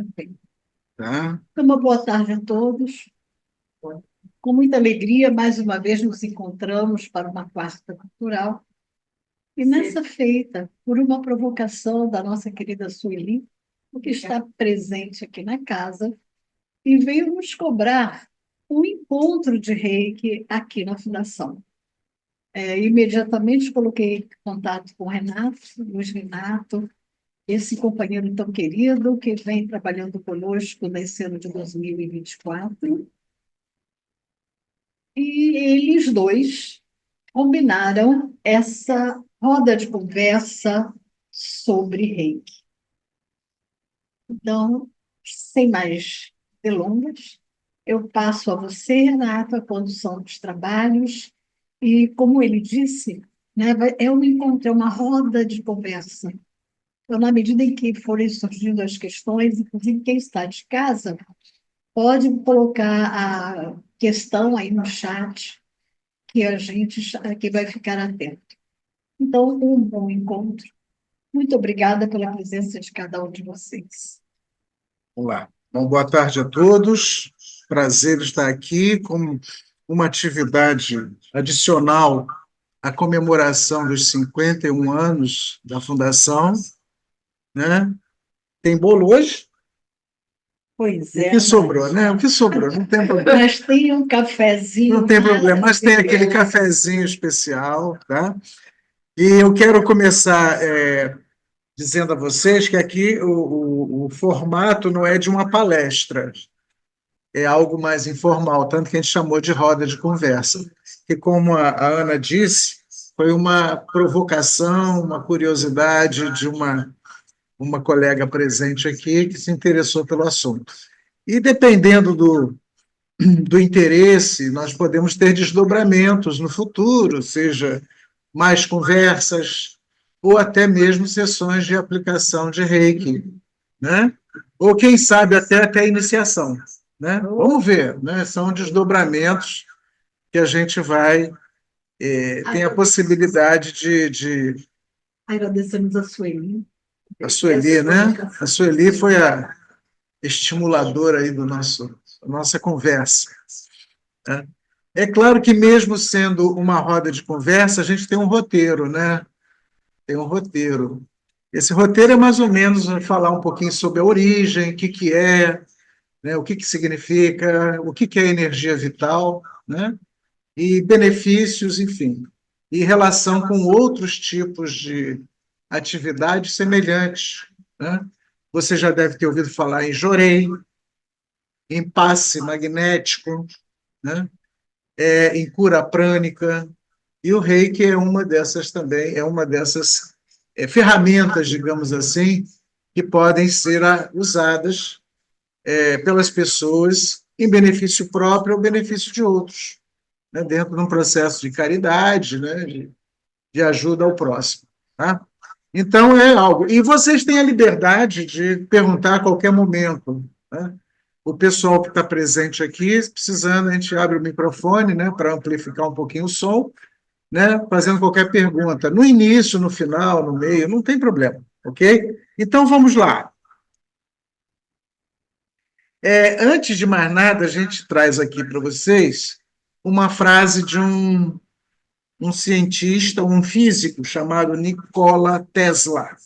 Perfeito. Tá? Então, uma boa tarde a todos. Com muita alegria, mais uma vez nos encontramos para uma quarta cultural. E nessa feita, por uma provocação da nossa querida Sueli, que está presente aqui na casa, e veio nos cobrar um encontro de reiki aqui na Fundação. Imediatamente coloquei em contato com o Renato, Luiz Renato, esse companheiro tão querido que vem trabalhando conosco nesse ano de 2024. E eles dois combinaram essa roda de conversa sobre reiki. Então, sem mais delongas, eu passo a você, Renato, a condução dos trabalhos. E, como ele disse, né, é um encontro, é uma roda de conversa. Então, na medida em que forem surgindo as questões, inclusive quem está de casa, pode colocar a questão aí no chat, que a gente que vai ficar atento. Então, um bom encontro. Muito obrigada pela presença de cada um de vocês. Vamos lá. Bom, boa tarde a todos. Prazer estar aqui com uma atividade adicional à comemoração dos 51 anos da Fundação, né? Tem bolo hoje? Pois O que é, sobrou, né? O que sobrou, não tem problema. mas tem um Não cafezinho tem problema, mas tem aquele maravilhoso. cafezinho especial, tá? E eu quero começar dizendo a vocês que aqui o formato não é de uma palestra, é algo mais informal, tanto que a gente chamou de roda de conversa. Que, como a Ana disse, foi uma provocação, uma curiosidade de uma colega presente aqui que se interessou pelo assunto. E dependendo do interesse, nós podemos ter desdobramentos no futuro, seja mais conversas, ou até mesmo sessões de aplicação de reiki, né? Ou quem sabe até a iniciação, né? Vamos ver, né? São desdobramentos que a gente vai tem a possibilidade de Agradecemos a Sueli. a Sueli, né? A Sueli foi a estimuladora aí da nossa conversa, né? É claro que mesmo sendo uma roda de conversa, a gente tem um roteiro, né? Tem um roteiro. Esse roteiro é mais ou menos falar um pouquinho sobre a origem, o que que é, né, o que que significa, o que que é energia vital, né, e benefícios, enfim, e relação com outros tipos de atividades semelhantes, né? Você já deve ter ouvido falar em Jorei, em passe magnético, né, em cura prânica, e o reiki é uma dessas também, é uma dessas ferramentas, digamos assim, que podem ser usadas pelas pessoas em benefício próprio ou benefício de outros, né, dentro de um processo de caridade, né, de ajuda ao próximo. Tá? Então, é algo. E vocês têm a liberdade de perguntar a qualquer momento. Né? O pessoal que está presente aqui, precisando, a gente abre o microfone, né, para amplificar um pouquinho o som, né, fazendo qualquer pergunta. No início, no final, no meio, não tem problema, ok? Então, vamos lá. Antes de mais nada, a gente traz aqui para vocês uma frase de um cientista, um físico chamado Nikola Tesla.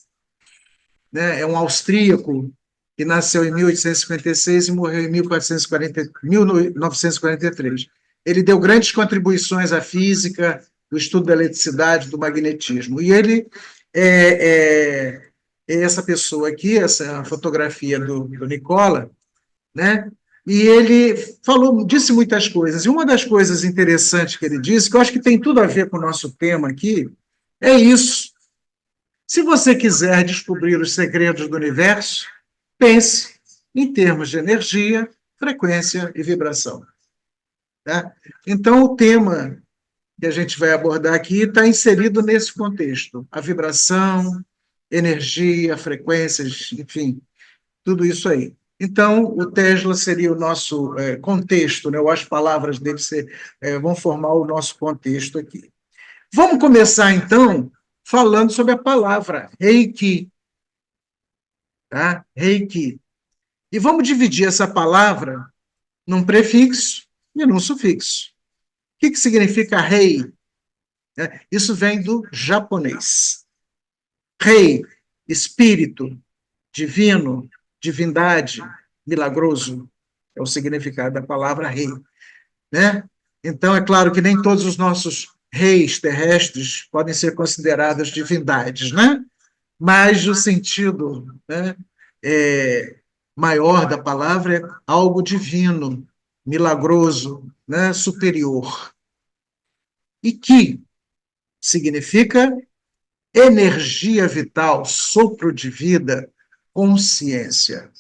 Né? É um austríaco que nasceu em 1856 e morreu em 1943. Ele deu grandes contribuições à física, do estudo da eletricidade, do magnetismo. E ele é essa pessoa aqui, essa fotografia do Nicola, né? E ele disse muitas coisas. E uma das coisas interessantes que ele disse, que eu acho que tem tudo a ver com o nosso tema aqui, é isso. Se você quiser descobrir os segredos do universo, pense em termos de energia, frequência e vibração. Tá? Então, o tema que a gente vai abordar aqui está inserido nesse contexto. A vibração, energia, frequências, enfim, tudo isso aí. Então, o Tesla seria o nosso contexto, né? Ou as palavras dele vão formar o nosso contexto aqui. Vamos começar, então, falando sobre a palavra Reiki. Tá? Reiki. E vamos dividir essa palavra num prefixo e num sufixo. O que significa rei? Isso vem do japonês. Rei, espírito, divino, divindade, milagroso, é o significado da palavra rei, né? Então, é claro que nem todos os nossos reis terrestres podem ser considerados divindades, né? Mas o sentido, né, maior da palavra é algo divino, milagroso, né, superior. E que significa energia vital, sopro de vida, consciência.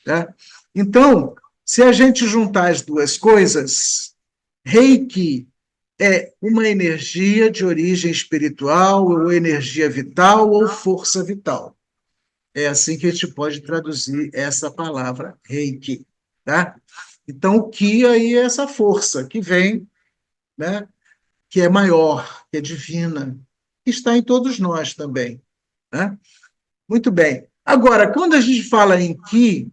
Tá? Então, se a gente juntar as duas coisas, Reiki é uma energia de origem espiritual, ou energia vital, ou força vital. É assim que a gente pode traduzir essa palavra, Reiki. Tá? Então, o Ki aí é essa força que vem, né, que é maior, que é divina, que está em todos nós também. Né? Muito bem. Agora, quando a gente fala em Ki,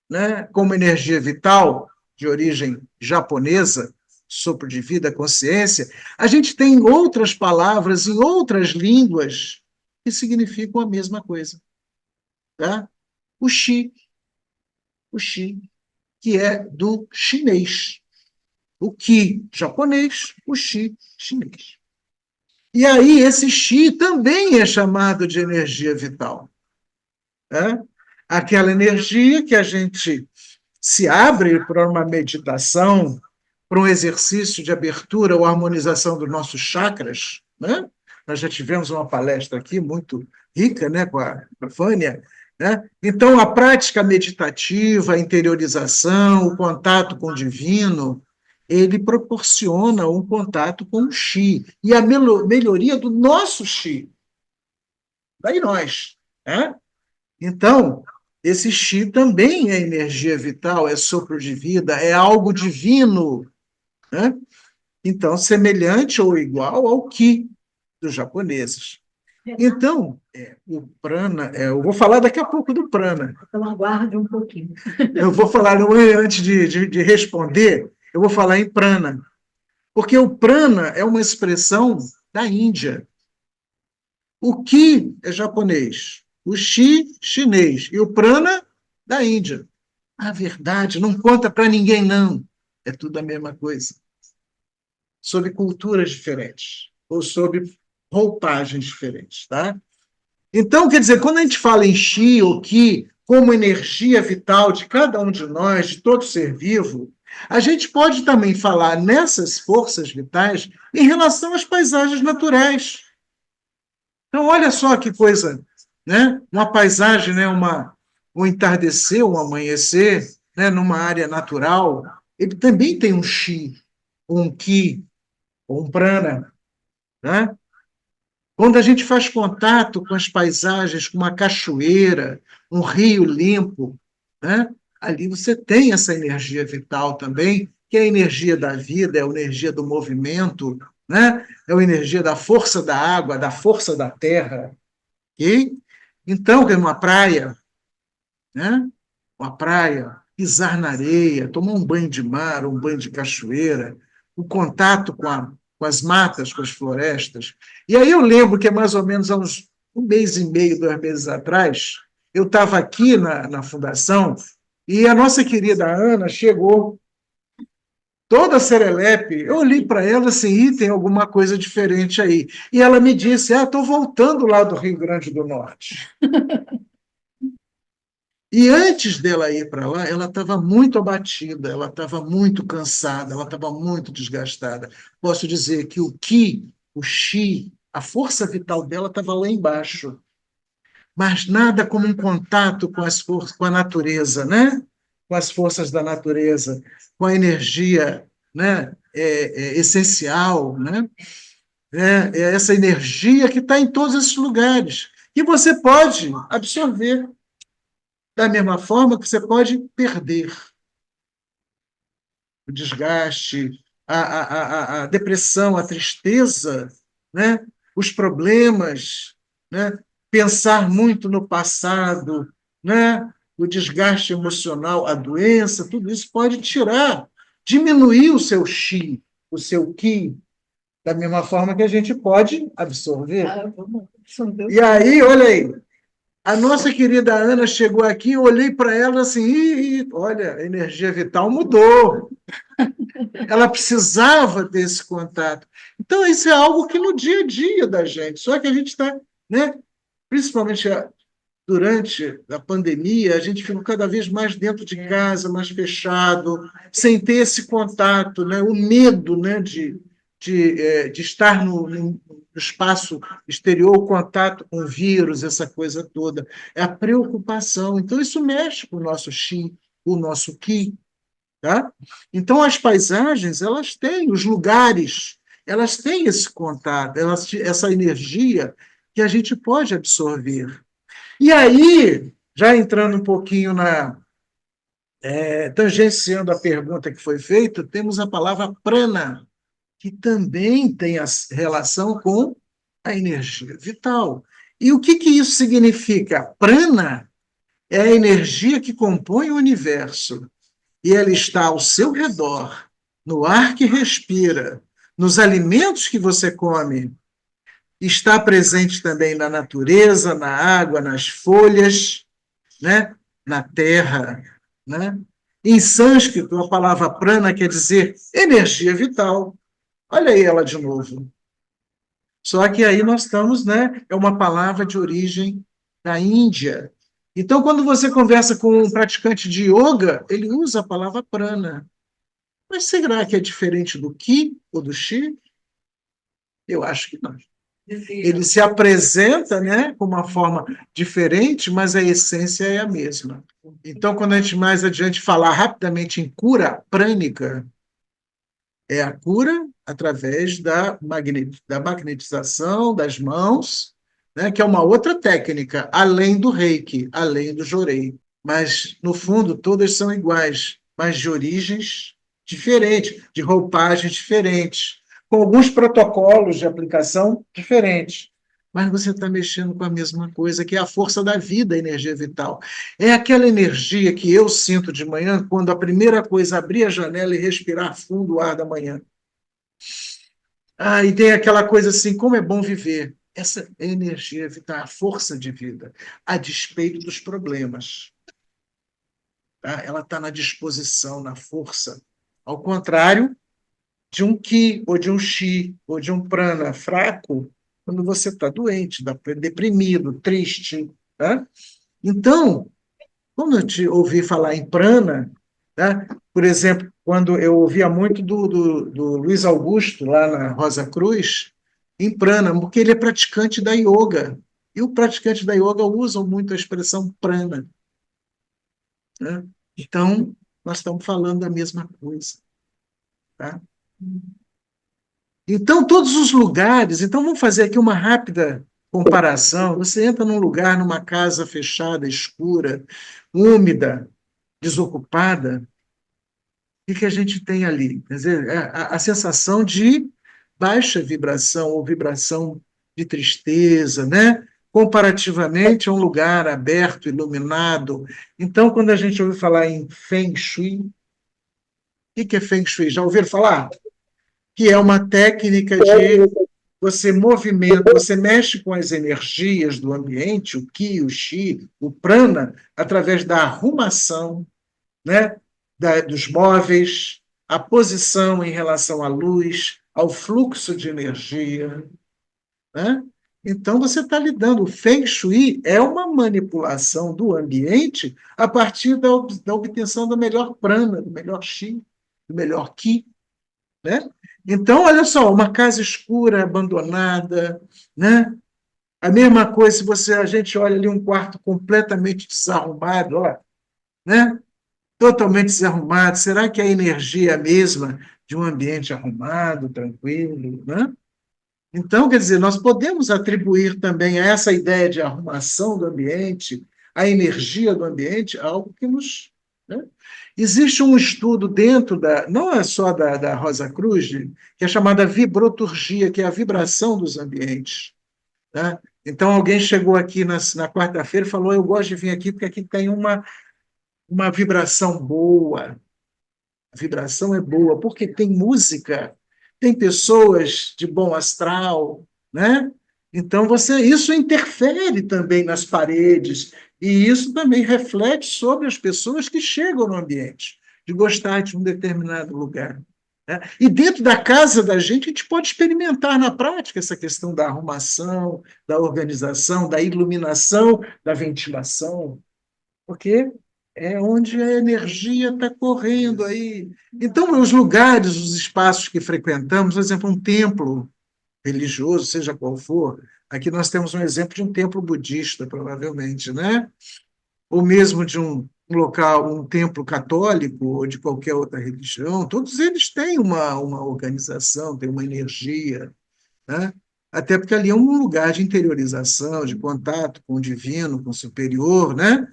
né, como energia vital, de origem japonesa, sopro de vida, consciência, a gente tem outras palavras em outras línguas que significam a mesma coisa. Tá? O Shi, o Shi, que é do chinês. O Ki, japonês, o Shi, chinês. E aí, esse Chi também é chamado de energia vital. Né? Aquela energia que a gente se abre para uma meditação, para um exercício de abertura ou harmonização dos nossos chakras. Né? Nós já tivemos uma palestra aqui muito rica, né, com a Fânia. Né? Então, a prática meditativa, a interiorização, o contato com o divino, ele proporciona um contato com o Xi e a melhoria do nosso Xi, daí nós. Né? Então, esse Xi também é energia vital, é sopro de vida, é algo divino. Né? Então, semelhante ou igual ao Ki dos japoneses. Então, o prana, eu vou falar daqui a pouco do prana. Então, aguarde um pouquinho. Eu vou falar, antes de responder, eu vou falar em prana. Porque o prana é uma expressão da Índia. O ki é japonês, o shi, chinês, e o prana, da Índia. A verdade, não conta para ninguém, não. É tudo a mesma coisa. Sob culturas diferentes, ou sob roupagens diferentes, tá? Então, quer dizer, quando a gente fala em Xi ou Qi como energia vital de cada um de nós, de todo ser vivo, a gente pode também falar nessas forças vitais em relação às paisagens naturais. Então, olha só que coisa, né? Uma paisagem, né? Um entardecer, um amanhecer, né? Numa área natural, ele também tem um Xi, um Qi, ou um prana, né? Quando a gente faz contato com as paisagens, com uma cachoeira, um rio limpo, né? Ali você tem essa energia vital também, que é a energia da vida, é a energia do movimento, né? É a energia da força da água, da força da terra. Okay? Então, é uma praia, né? Uma praia, pisar na areia, tomar um banho de mar, um banho de cachoeira, o contato com as matas, com as florestas. E aí eu lembro que mais ou menos há uns um mês e meio, 2 meses atrás, eu estava aqui na fundação e a nossa querida Ana chegou toda serelepe. Eu olhei para ela assim, e tem alguma coisa diferente aí. E ela me disse, estou voltando lá do Rio Grande do Norte. E antes dela ir para lá, ela estava muito abatida, ela estava muito cansada, ela estava muito desgastada. Posso dizer que o Ki, o Chi, a força vital dela estava lá embaixo. Mas nada como um contato com as forças, com a natureza, né? Com as forças da natureza, com a energia, né? Essencial, né? É essa energia que está em todos esses lugares, que você pode absorver da mesma forma que você pode perder o desgaste, a depressão, a tristeza, né? Os problemas, né? Pensar muito no passado, né? o desgaste emocional, a doença, tudo isso pode tirar, diminuir o seu chi, o seu ki, da mesma forma que a gente pode absorver. Vamos absorver. E aí, olha aí, a nossa querida Ana chegou aqui, eu olhei para ela assim, olha, a energia vital mudou. Ela precisava ter esse contato. Então, isso é algo que no dia a dia da gente, só que a gente está, né, principalmente durante a pandemia, a gente ficou cada vez mais dentro de casa, mais fechado, sem ter esse contato, né, o medo, né, de estar no espaço exterior, o contato com o vírus, essa coisa toda. É a preocupação. Então, isso mexe com o nosso chi, o nosso ki. Tá? Então, as paisagens, elas têm, os lugares, elas têm esse contato, essa energia que a gente pode absorver. E aí, já entrando um pouquinho tangenciando a pergunta que foi feita, temos a palavra prana, que também tem a relação com a energia vital. E o que isso significa? Prana é a energia que compõe o universo e ela está ao seu redor, no ar que respira, nos alimentos que você come, está presente também na natureza, na água, nas folhas, né? Na terra. Né? Em sânscrito, a palavra prana quer dizer energia vital. Olha aí ela de novo. Só que aí nós estamos, né? É uma palavra de origem da Índia. Então, quando você conversa com um praticante de yoga, ele usa a palavra prana. Mas será que é diferente do Ki ou do Shi? Eu acho que não. Ele se apresenta, né, com uma forma diferente, mas a essência é a mesma. Então, quando a gente mais adiante falar rapidamente em cura prânica, é a cura através da magnetização das mãos, né, que é uma outra técnica, além do reiki, além do jorei. Mas, no fundo, todas são iguais, mas de origens diferentes, de roupagens diferentes, com alguns protocolos de aplicação diferentes. Mas você está mexendo com a mesma coisa, que é a força da vida, a energia vital. É aquela energia que eu sinto de manhã, quando a primeira coisa é abrir a janela e respirar fundo o ar da manhã. E tem aquela coisa assim, como é bom viver. Essa energia vital, a força de vida, a despeito dos problemas. Tá? Ela está na disposição, na força. Ao contrário de um Ki, ou de um Shi, ou de um Prana fraco, quando você está doente, deprimido, triste. Tá? Então, quando eu te ouvi falar em Prana, tá? Por exemplo, quando eu ouvia muito do Luiz Augusto, lá na Rosa Cruz, em Prana, porque ele é praticante da yoga. E o praticante da yoga usa muito a expressão prana. Né? Então, nós estamos falando da mesma coisa. Tá? Então, todos os lugares, então vamos fazer aqui uma rápida comparação. Você entra num lugar, numa casa fechada, escura, úmida, desocupada, o que a gente tem ali? Quer dizer, a sensação de baixa vibração ou vibração de tristeza, né? Comparativamente a um lugar aberto, iluminado. Então, quando a gente ouve falar em Feng Shui, o que é Feng Shui? Já ouviram falar? Que é uma técnica de você movimenta, você mexe com as energias do ambiente, o Qi, o Chi, o Prana, através da arrumação, né, dos móveis, a posição em relação à luz, ao fluxo de energia. Né? Então, você está lidando. O Feng Shui é uma manipulação do ambiente a partir da obtenção do melhor prana, do melhor Qi, do melhor Qi. Né? Então, olha só, uma casa escura, abandonada, né? A mesma coisa se a gente olha ali um quarto completamente desarrumado, ó, né? Totalmente desarrumado. Será que a energia é a mesma de um ambiente arrumado, tranquilo, né? Então, quer dizer, nós podemos atribuir também a essa ideia de arrumação do ambiente, a energia do ambiente, algo que nos. Né? Existe um estudo dentro não é só da Rosa Cruz, que é chamada vibroturgia, que é a vibração dos ambientes. Né? Então, alguém chegou aqui na quarta-feira e falou: Eu gosto de vir aqui porque aqui tem uma vibração boa. A vibração é boa, porque tem música, tem pessoas de bom astral, né? Então, isso interfere também nas paredes, e isso também reflete sobre as pessoas que chegam no ambiente, de gostar de um determinado lugar. Né? E dentro da casa da gente, a gente pode experimentar na prática essa questão da arrumação, da organização, da iluminação, da ventilação, porque é onde a energia está correndo aí. Então, os lugares, os espaços que frequentamos, por exemplo, um templo religioso, seja qual for, aqui nós temos um exemplo de um templo budista, provavelmente, né? Ou mesmo de um local, um templo católico ou de qualquer outra religião, todos eles têm uma organização, têm uma energia, né? Até porque ali é um lugar de interiorização, de contato com o divino, com o superior, né?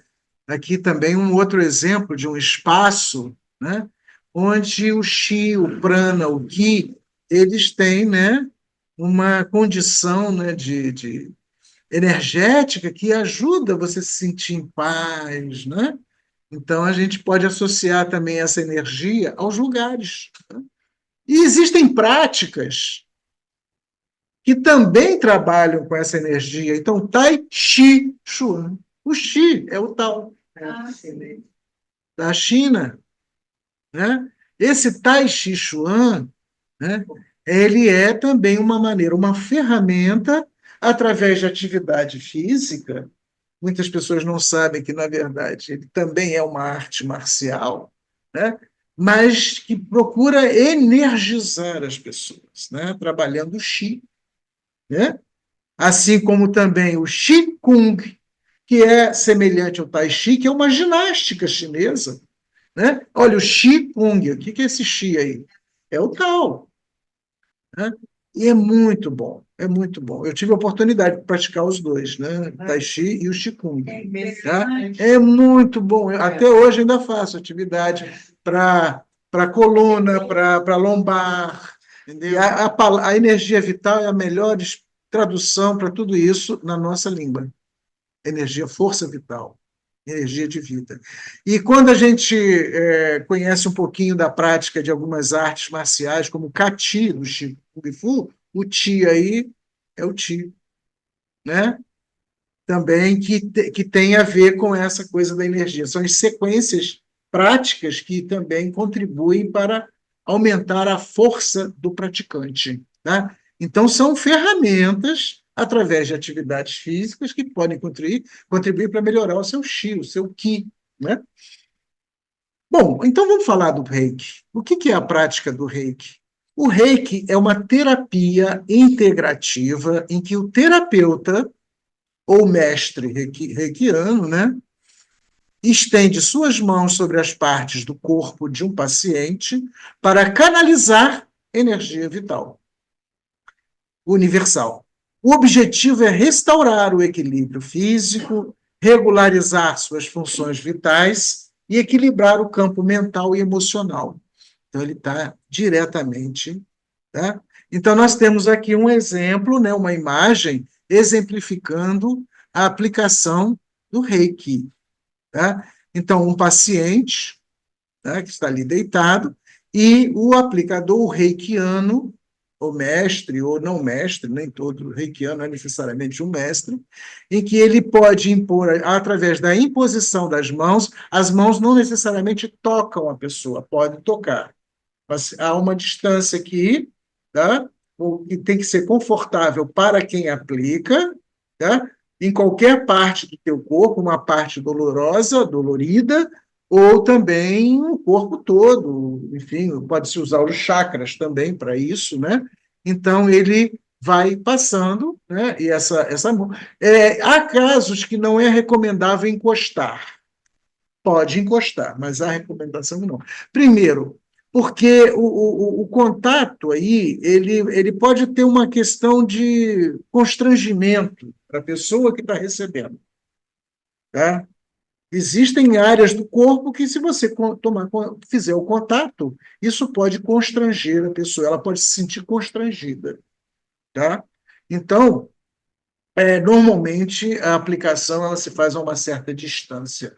Aqui também um outro exemplo de um espaço, né, onde o Chi, o Prana, o Ki, eles têm, né, uma condição, né, de energética que ajuda você a se sentir em paz, né? Então a gente pode associar também essa energia aos lugares, né? E existem práticas que também trabalham com essa energia. Então, Tai Chi Chuan. O Chi é o tal da China, né? Esse Tai Chi Chuan, né, ele é também uma maneira, uma ferramenta através de atividade física. Muitas pessoas não sabem que, na verdade, ele também é uma arte marcial, né? Mas que procura energizar as pessoas, né? Trabalhando o Qi, né? Assim como também o Qigong, que é semelhante ao Tai Chi, que é uma ginástica chinesa, né? Olha, o Qigong, o que é esse Qi aí? É o Tao, né? E é muito bom, é muito bom. Eu tive a oportunidade de praticar os dois, né? O Tai Chi e o Qigong. Tá? É muito bom. Eu, até hoje ainda faço atividade para coluna, para lombar. Entendeu? E a energia vital é a melhor tradução para tudo isso na nossa língua. Energia, força vital, energia de vida. E quando a gente conhece um pouquinho da prática de algumas artes marciais, como o Kati, do Kung Fu, o Ti aí é o Ti, né? Também que tem a ver com essa coisa da energia. São as sequências práticas que também contribuem para aumentar a força do praticante. Né? Então, são ferramentas, através de atividades físicas, que podem contribuir para melhorar o seu chi, o seu ki. Né? Bom, então vamos falar do reiki. O que é a prática do reiki? O reiki é uma terapia integrativa em que o terapeuta ou mestre reikiano, né, estende suas mãos sobre as partes do corpo de um paciente para canalizar energia vital universal. O objetivo é restaurar o equilíbrio físico, regularizar suas funções vitais e equilibrar o campo mental e emocional. Então, ele está diretamente. Tá? Então, nós temos aqui um exemplo, né, uma imagem exemplificando a aplicação do Reiki. Tá? Então, um paciente, tá, que está ali deitado, e o aplicador, o reikiano, ou mestre, ou não mestre, nem todo reikiano é necessariamente um mestre, em que ele pode impor, através da imposição das mãos, as mãos não necessariamente tocam a pessoa, pode tocar. Mas há uma distância aqui, tá? O que tem que ser confortável para quem aplica, tá? Em qualquer parte do teu corpo, uma parte dolorosa, dolorida, ou também o corpo todo, enfim, pode-se usar os chakras também para isso, né? Então, ele vai passando, né? E há casos que não é recomendável encostar. Pode encostar, mas há recomendação não. Primeiro, porque o contato aí, ele pode ter uma questão de constrangimento para a pessoa que está recebendo. Tá? Existem áreas do corpo que, se você fizer o contato, isso pode constranger a pessoa, ela pode se sentir constrangida. Tá? Então, normalmente, a aplicação ela se faz a uma certa distância.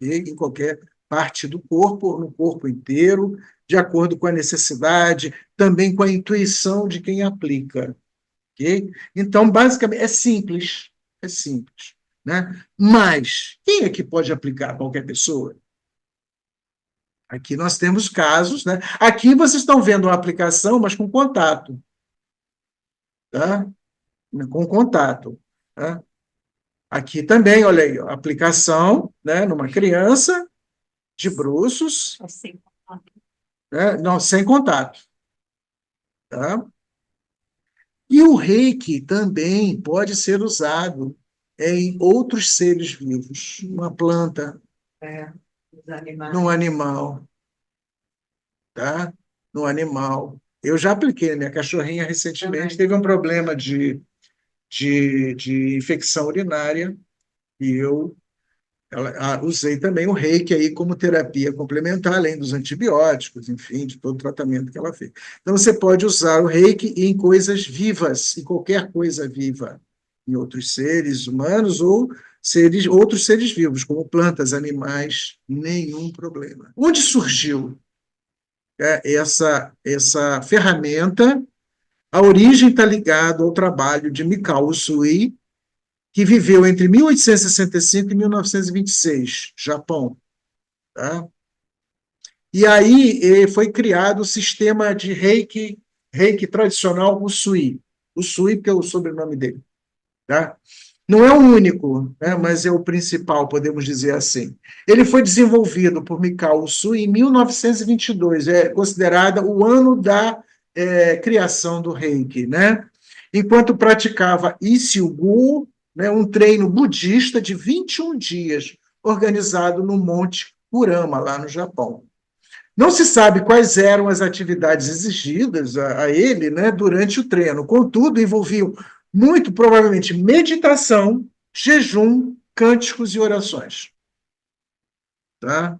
em qualquer parte do corpo, no corpo inteiro, de acordo com a necessidade, também com a intuição de quem aplica. Okay? Então, basicamente, é simples. Né? Mas, quem é que pode aplicar? Qualquer pessoa? Aqui nós temos casos, né? Aqui vocês estão vendo uma aplicação, mas com contato, tá? Com contato, tá? Aqui também, olha aí, ó, aplicação, né, numa criança de bruços, né, não, sem contato, tá? E o reiki também pode ser usado em outros seres vivos, numa planta, num animal, tá? No animal. Eu já apliquei, minha cachorrinha recentemente teve um problema de infecção urinária e eu usei também o reiki aí como terapia complementar, além dos antibióticos, enfim, de todo o tratamento que ela fez. Então, você pode usar o reiki em coisas vivas, em qualquer coisa viva, em outros seres humanos ou outros seres vivos, como plantas, animais, nenhum problema. Onde surgiu essa ferramenta? A origem está ligada ao trabalho de Mikao Usui, que viveu entre 1865 e 1926, Japão. Tá? E aí foi criado o sistema de reiki tradicional Usui. Usui, porque é o sobrenome dele. Tá? Não é o único, né, mas é o principal, podemos dizer assim. Ele foi desenvolvido por Mikao Usui em 1922, é considerada o ano da criação do reiki, né? Enquanto praticava Ishigu, né, um treino budista de 21 dias, organizado no Monte Kurama, lá no Japão. Não se sabe quais eram as atividades exigidas a ele, né, durante o treino, contudo, envolviam muito provavelmente meditação, jejum, cânticos e orações. Tá?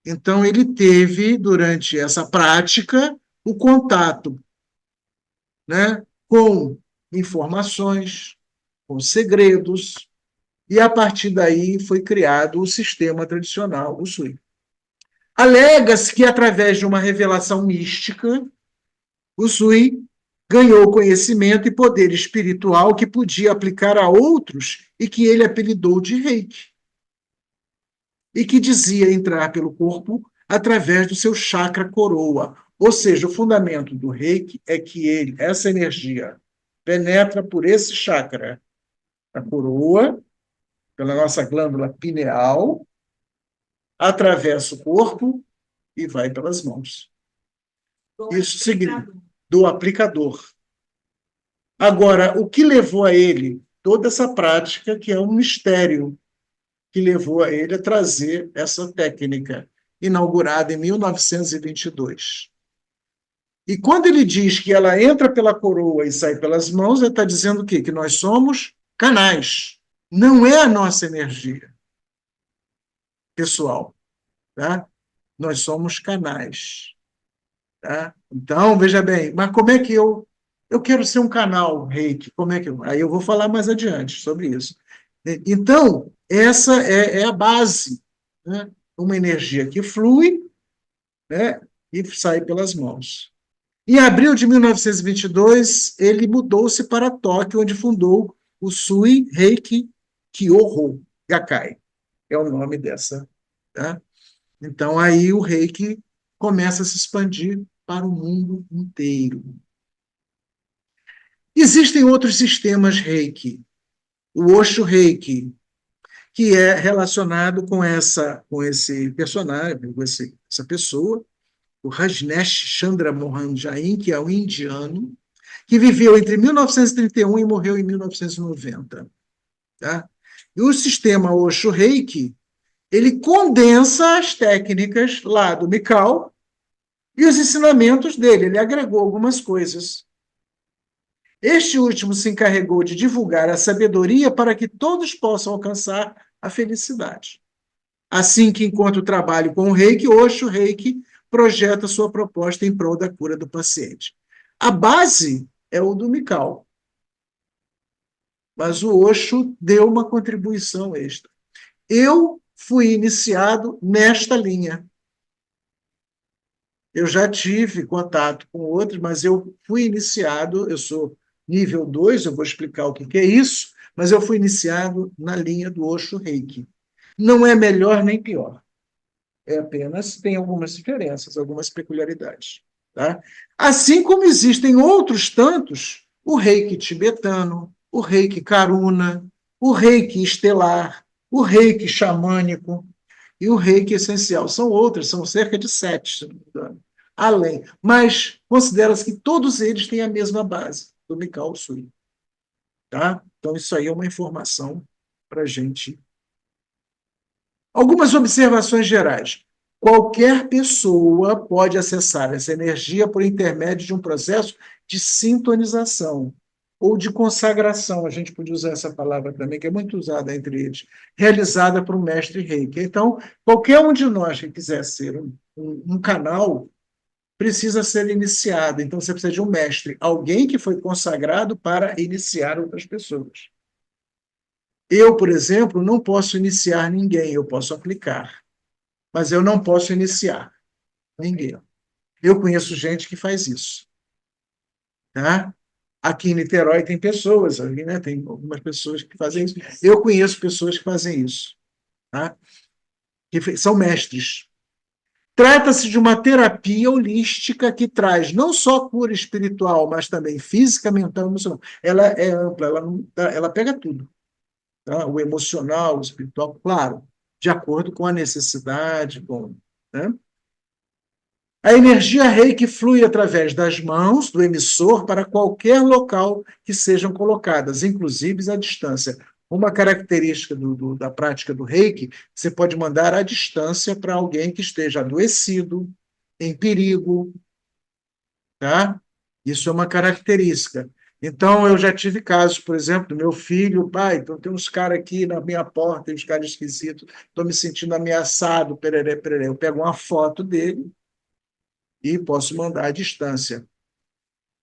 Então, ele teve, durante essa prática, o contato, né, com informações, com segredos, e a partir daí foi criado o sistema tradicional, o Sui. Alega-se que, através de uma revelação mística, o Sui ganhou conhecimento e poder espiritual que podia aplicar a outros e que ele apelidou de Reiki. E que dizia entrar pelo corpo através do seu chakra coroa. Ou seja, o fundamento do Reiki é que essa energia penetra por esse chakra, a coroa, pela nossa glândula pineal, atravessa o corpo e vai pelas mãos. Isso significa do aplicador. Agora, o que levou a ele toda essa prática, que é um mistério, que levou a ele a trazer essa técnica, inaugurada em 1922. E quando ele diz que ela entra pela coroa e sai pelas mãos, ele está dizendo o quê? Que nós somos canais. Não é a nossa energia pessoal. Tá? Nós somos canais. Tá? Então, veja bem, mas como é que eu quero ser um canal reiki? Como é que aí eu vou falar mais adiante sobre isso. Então, essa é a base, né? Uma energia que flui, né? E sai pelas mãos. Em abril de 1922, ele mudou-se para Tóquio, onde fundou o Sui Reiki Kyoho Gakkai. É o nome dessa. Tá? Então, aí o reiki começa a se expandir para o mundo inteiro. Existem outros sistemas reiki. O Osho Reiki, que é relacionado com esse personagem, essa pessoa, o Rajneesh Chandra Mohan Jain, que é um indiano, que viveu entre 1931 e morreu em 1990. Tá? E o sistema Osho Reiki, ele condensa as técnicas lá do Mikao e os ensinamentos dele. Ele agregou algumas coisas. Este último se encarregou de divulgar a sabedoria para que todos possam alcançar a felicidade. Assim que encontra o trabalho com o Reiki, Osho Reiki projeta sua proposta em prol da cura do paciente. A base é o do Mikao, mas o Osho deu uma contribuição extra. Eu fui iniciado nesta linha. Eu já tive contato com outros, mas eu fui iniciado, eu sou nível 2, eu vou explicar o que é isso, mas eu fui iniciado na linha do Osho Reiki. Não é melhor nem pior, é apenas tem algumas diferenças, algumas peculiaridades. Tá? Assim como existem outros tantos, o Reiki tibetano, o Reiki Karuna, o Reiki estelar, o Reiki xamânico e o Reiki essencial. São outras, são cerca de 7, se não me engano. Além, mas considera-se que todos eles têm a mesma base do Mikao Usui. Tá? Então, isso aí é uma informação para a gente. Algumas observações gerais. Qualquer pessoa pode acessar essa energia por intermédio de um processo de sintonização ou de consagração, a gente pode usar essa palavra também, que é muito usada entre eles, realizada por um mestre Reiki. Então, qualquer um de nós que quiser ser um canal precisa ser iniciado. Então, você precisa de um mestre, alguém que foi consagrado para iniciar outras pessoas. Eu, por exemplo, não posso iniciar ninguém, eu posso aplicar, mas eu não posso iniciar ninguém. Eu conheço gente que faz isso. Tá? Aqui em Niterói tem pessoas, ali, né? Tem algumas pessoas que fazem isso. Eu conheço pessoas que fazem isso. Tá? Que são mestres. Trata-se de uma terapia holística que traz não só cura espiritual, mas também física, mental e emocional. Ela é ampla, ela pega tudo. Tá? O emocional, o espiritual, claro, de acordo com a necessidade. Né? A energia reiki flui através das mãos do emissor para qualquer local que sejam colocadas, inclusive à distância. Uma característica da prática do reiki, você pode mandar à distância para alguém que esteja adoecido, em perigo, tá? Isso é uma característica. Então, eu já tive casos, por exemplo, do meu filho, pai, então tem uns caras aqui na minha porta, tem uns caras esquisitos, estou me sentindo ameaçado, pereré, pereré. Eu pego uma foto dele e posso mandar à distância.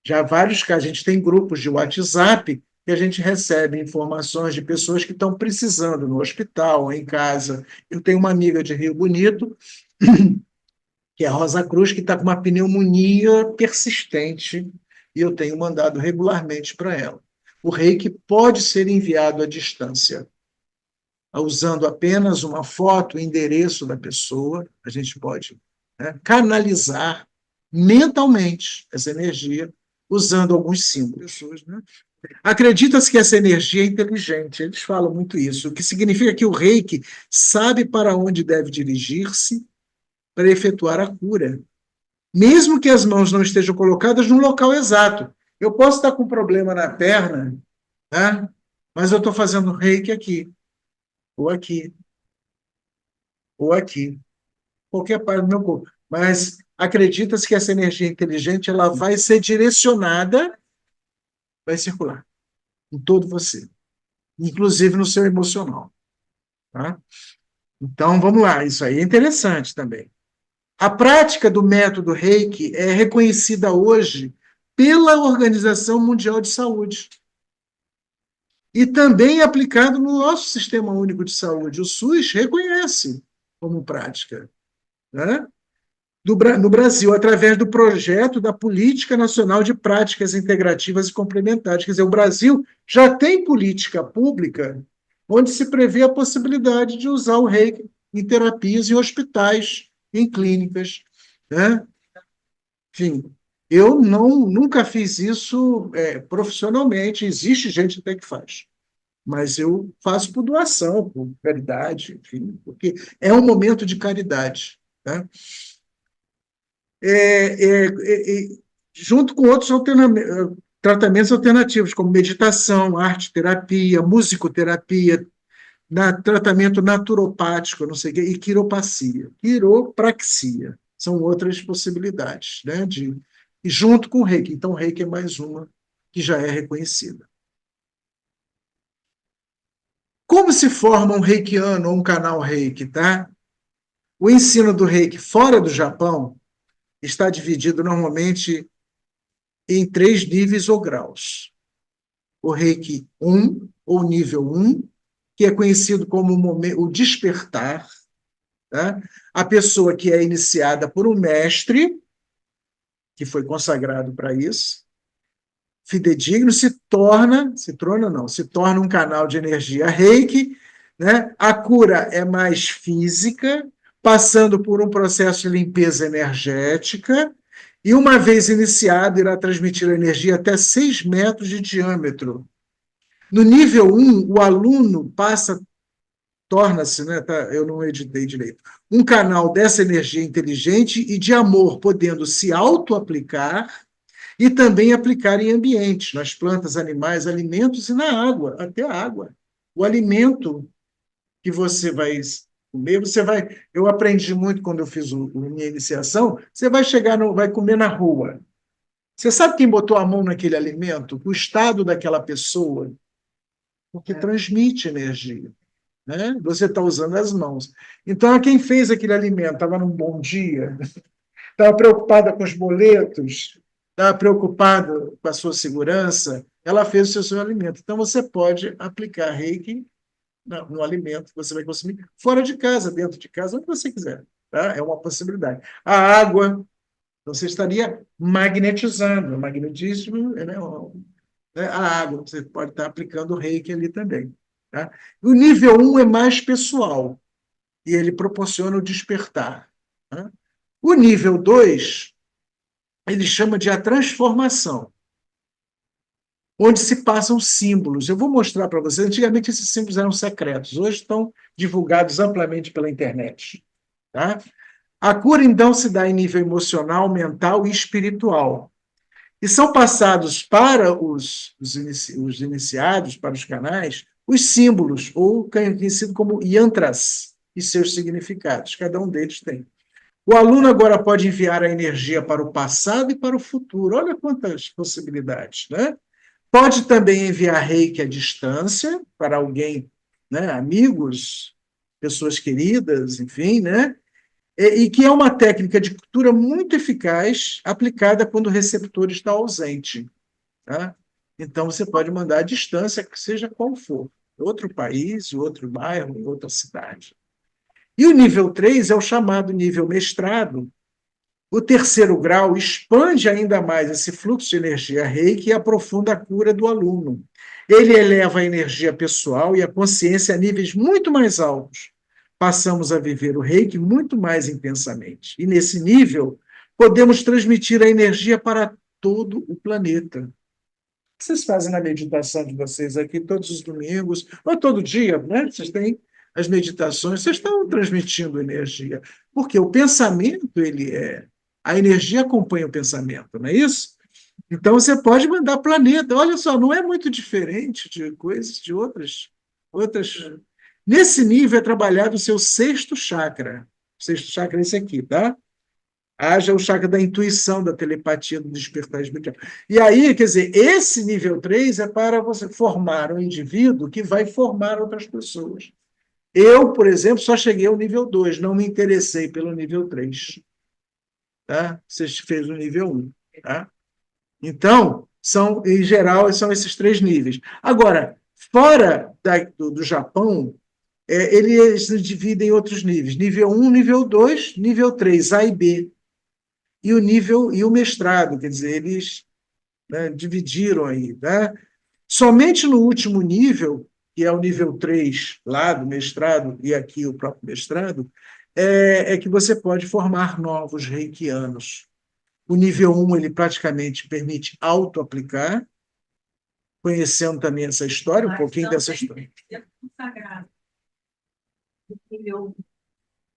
Já vários casos, a gente tem grupos de WhatsApp que a gente recebe informações de pessoas que estão precisando no hospital, em casa. Eu tenho uma amiga de Rio Bonito, que é a Rosa Cruz, que está com uma pneumonia persistente, e eu tenho mandado regularmente para ela. O reiki pode ser enviado à distância, usando apenas uma foto, o endereço da pessoa, a gente pode, né, canalizar mentalmente essa energia, usando alguns símbolos. Né? Acredita-se que essa energia é inteligente, eles falam muito isso, o que significa que o reiki sabe para onde deve dirigir-se para efetuar a cura, mesmo que as mãos não estejam colocadas no local exato. Eu posso estar com um problema na perna, né? Mas eu estou fazendo reiki aqui, ou aqui, ou aqui, qualquer parte do meu corpo. Mas acredita-se que essa energia inteligente ela vai ser direcionada, vai circular em todo você, inclusive no seu emocional. Tá? Então, vamos lá, isso aí é interessante também. A prática do método Reiki é reconhecida hoje pela Organização Mundial de Saúde e também é aplicado no nosso Sistema Único de Saúde. O SUS reconhece como prática, né? No Brasil, através do projeto da Política Nacional de Práticas Integrativas e Complementares. Quer dizer, o Brasil já tem política pública onde se prevê a possibilidade de usar o reiki em terapias em hospitais, em clínicas. Né? Enfim, eu nunca fiz isso profissionalmente, existe gente até que faz, mas eu faço por doação, por caridade, enfim, porque é um momento de caridade. Né? Junto com outros tratamentos alternativos, como meditação, arte-terapia, musicoterapia, tratamento naturopático, não sei o quê, e quiropraxia. Quiropraxia. São outras possibilidades, né? E junto com o reiki. Então, o reiki é mais uma que já é reconhecida. Como se forma um reikiano ou um canal reiki, tá? O ensino do reiki fora do Japão está dividido normalmente em 3 níveis ou graus. O Reiki 1, ou nível 1, que é conhecido como o despertar, tá? A pessoa que é iniciada por um mestre, que foi consagrado para isso, fidedigno, se torna um canal de energia reiki, né? A cura é mais física, passando por um processo de limpeza energética, e uma vez iniciado, irá transmitir a energia até 6 metros de diâmetro. No nível 1, o aluno torna-se, né, tá, eu não editei direito, um canal dessa energia inteligente e de amor, podendo se auto-aplicar e também aplicar em ambientes, nas plantas, animais, alimentos e na água, até a água. O alimento que você vai comer, você vai. Eu aprendi muito quando eu fiz a minha iniciação. Você vai chegar, vai comer na rua. Você sabe quem botou a mão naquele alimento? O estado daquela pessoa, porque transmite energia. Né? Você está usando as mãos. Então, quem fez aquele alimento estava num bom dia, estava preocupada com os boletos, estava preocupada com a sua segurança, ela fez o seu alimento. Então, você pode aplicar reiki no alimento que você vai consumir, fora de casa, dentro de casa, onde você quiser. Tá? É uma possibilidade. A água, você estaria magnetizando. O magnetismo, né, a água, você pode estar aplicando o reiki ali também. Tá? O nível 1 é mais pessoal, e ele proporciona o despertar. Tá? O nível 2 ele chama de a transformação, onde se passam símbolos. Eu vou mostrar para vocês. Antigamente, esses símbolos eram secretos, hoje estão divulgados amplamente pela internet. Tá? A cura, então, se dá em nível emocional, mental e espiritual. E são passados para os iniciados, para os canais, os símbolos, ou conhecido como yantras, e seus significados. Cada um deles tem. O aluno agora pode enviar a energia para o passado e para o futuro. Olha quantas possibilidades, né? Pode também enviar reiki à distância para alguém, né? Amigos, pessoas queridas, enfim, né? E que é uma técnica de cura muito eficaz aplicada quando o receptor está ausente. Tá? Então, você pode mandar à distância, seja qual for, outro país, outro bairro, outra cidade. E o nível 3 é o chamado nível mestrado. O terceiro grau expande ainda mais esse fluxo de energia reiki e aprofunda a cura do aluno. Ele eleva a energia pessoal e a consciência a níveis muito mais altos. Passamos a viver o reiki muito mais intensamente. E nesse nível, podemos transmitir a energia para todo o planeta. Vocês fazem na meditação de vocês aqui todos os domingos, ou todo dia, né? Vocês têm as meditações, vocês estão transmitindo energia. Porque o pensamento, a energia acompanha o pensamento, não é isso? Então, você pode mandar planeta. Olha só, não é muito diferente de coisas de outras. Nesse nível é trabalhado o seu sexto chakra. O sexto chakra é esse aqui, tá? Haja o chakra da intuição, da telepatia, do despertar espiritual. E aí, quer dizer, esse nível 3 é para você formar um indivíduo que vai formar outras pessoas. Eu, por exemplo, só cheguei ao nível 2, não me interessei pelo nível 3. Tá? Você fez o nível 1. Tá? Então, em geral, são esses 3 níveis. Agora, fora do Japão, eles se dividem em outros níveis. Nível 1, nível 2, nível 3, A e B. E o mestrado, quer dizer, eles, né, dividiram aí. Tá? Somente no último nível, que é o nível 3 lá do mestrado, e aqui o próprio mestrado, é que você pode formar novos reikianos. O nível 1 ele praticamente permite auto-aplicar, conhecendo também essa história, um pouquinho dessa história.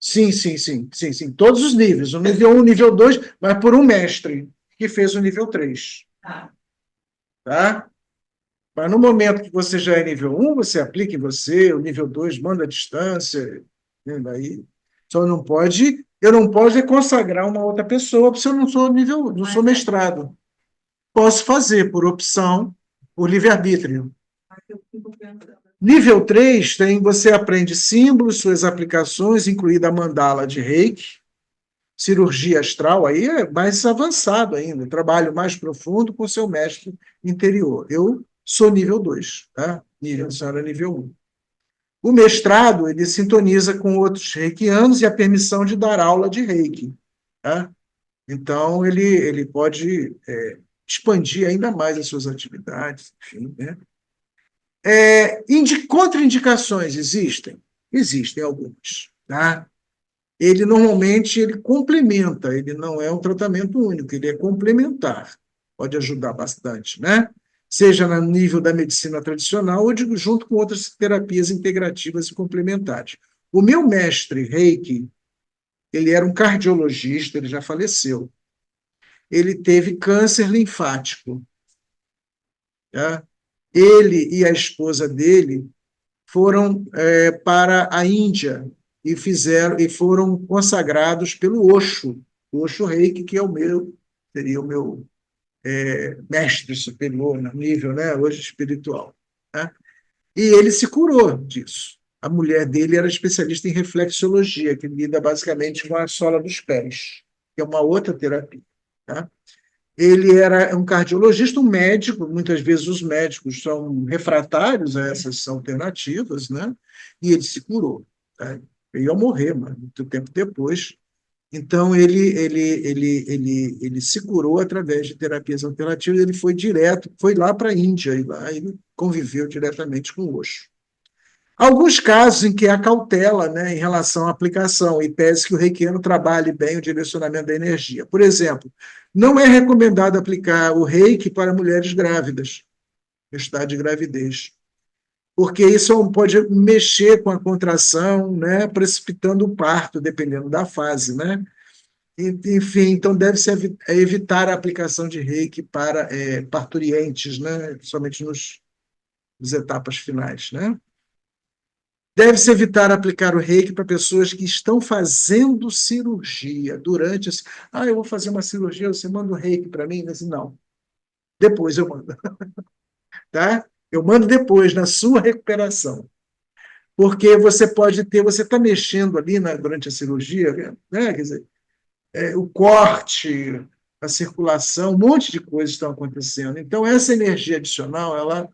Sim, sim, sim, sim, sim. Todos os níveis. O nível 1, o nível 2, mas por um mestre que fez o nível 3. Tá? Mas no momento que você já é nível 1, você aplica em você, o nível 2 manda a distância, né? Daí, eu não posso consagrar uma outra pessoa, porque eu não sou não sou mestrado. Posso fazer por opção, por livre-arbítrio. Nível 3 você aprende símbolos, suas aplicações, incluída a mandala de Reiki, cirurgia astral, aí é mais avançado ainda, trabalho mais profundo com seu mestre interior. Eu sou nível 2, tá? A senhora é nível 1. O mestrado, ele sintoniza com outros reikianos e a permissão de dar aula de reiki. Tá? Então, ele pode expandir ainda mais as suas atividades, enfim, né? Contraindicações existem? Existem algumas. Tá? Ele normalmente ele complementa, ele não é um tratamento único, ele é complementar. Pode ajudar bastante, né? Seja no nível da medicina tradicional ou junto com outras terapias integrativas e complementares. O meu mestre Reiki, ele era um cardiologista, ele já faleceu. Ele teve câncer linfático. Tá? Ele e a esposa dele foram para a Índia e foram consagrados pelo o Osho Reiki, que seria o meu mestre superior no nível, né, hoje espiritual. Né? E ele se curou disso. A mulher dele era especialista em reflexologia, que lida basicamente com a sola dos pés, que é uma outra terapia. Tá? Ele era um cardiologista, um médico, muitas vezes os médicos são refratários a essas alternativas, né? E ele se curou. Tá? Ele ia morrer, mas muito tempo depois. Então, ele se curou através de terapias alternativas, ele foi lá para a Índia, e lá ele conviveu diretamente com o Osho. Alguns casos em que há cautela, né, em relação à aplicação, e pese que o reikiano trabalhe bem o direcionamento da energia. Por exemplo, não é recomendado aplicar o reiki para mulheres grávidas, no estado de gravidez, porque isso pode mexer com a contração, né, precipitando o parto, dependendo da fase, né? Enfim, então deve-se evitar a aplicação de reiki para parturientes, né, somente nas etapas finais, né? Deve-se evitar aplicar o reiki para pessoas que estão fazendo cirurgia durante. Eu vou fazer uma cirurgia, você manda o reiki para mim? Assim, não, depois eu mando. Tá? Eu mando depois, na sua recuperação. Porque você está mexendo ali durante a cirurgia, né? Quer dizer, o corte, a circulação, um monte de coisas estão acontecendo. Então, essa energia adicional, ela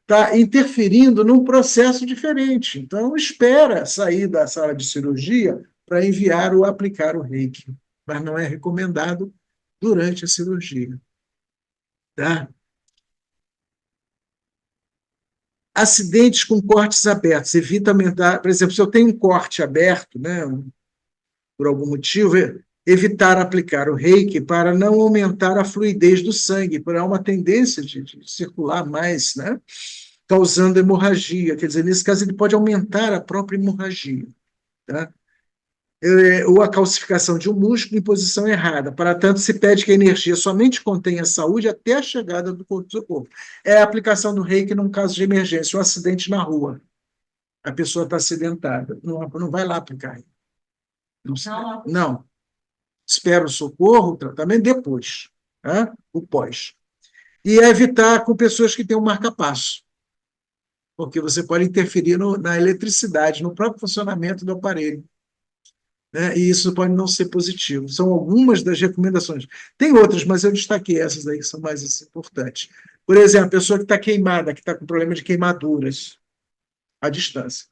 está interferindo num processo diferente. Então, espera sair da sala de cirurgia para enviar ou aplicar o reiki, mas não é recomendado durante a cirurgia. Tá? Acidentes com cortes abertos, evita aumentar, por exemplo, se eu tenho um corte aberto, né, por algum motivo, evitar aplicar o reiki para não aumentar a fluidez do sangue, porque há uma tendência de circular mais, né? Causando hemorragia. Quer dizer, nesse caso, ele pode aumentar a própria hemorragia. Tá? Ou a calcificação de um músculo em posição errada. Para tanto, se pede que a energia somente contenha a saúde até a chegada do corpo. É a aplicação do reiki num caso de emergência, um acidente na rua. A pessoa está acidentada. Não vai lá aplicar. Não. Espera o socorro, o tratamento, depois. Tá? O pós. E evitar com pessoas que têm um marca-passo, porque você pode interferir na eletricidade, no próprio funcionamento do aparelho. Né? E isso pode não ser positivo. São algumas das recomendações. Tem outras, mas eu destaquei essas aí que são mais importantes. Por exemplo, a pessoa que está queimada, que está com problema de queimaduras, à distância.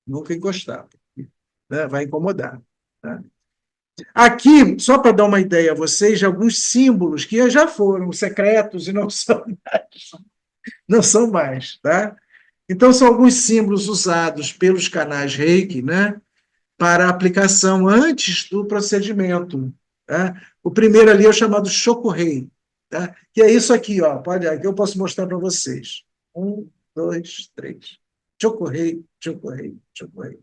Nunca encostar. Né? Vai incomodar. Tá? Aqui, só para dar uma ideia a vocês, de alguns símbolos que já foram secretos e não são mais. Não são mais. Tá? Então, são alguns símbolos usados pelos canais Reiki, né? Para aplicação antes do procedimento. Tá? O primeiro ali é o chamado Chocorrei, tá? Que é isso aqui, ó. Pode, aqui eu posso mostrar para vocês. 1, 2, 3. Chocorrei, chocorrei, chocorrei.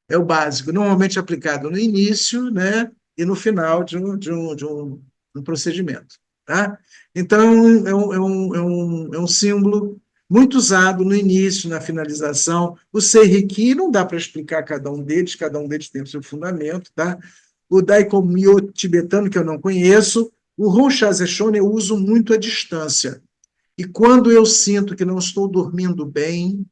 É o básico, normalmente aplicado no início, né? E no final de um procedimento. Tá? Então, é um símbolo muito usado no início, na finalização. O Seiriki não dá para explicar cada um deles tem o seu fundamento. Tá? O Daikomyo tibetano, que eu não conheço, o Ronchazechon eu uso muito à distância. E quando eu sinto que não estou dormindo bem,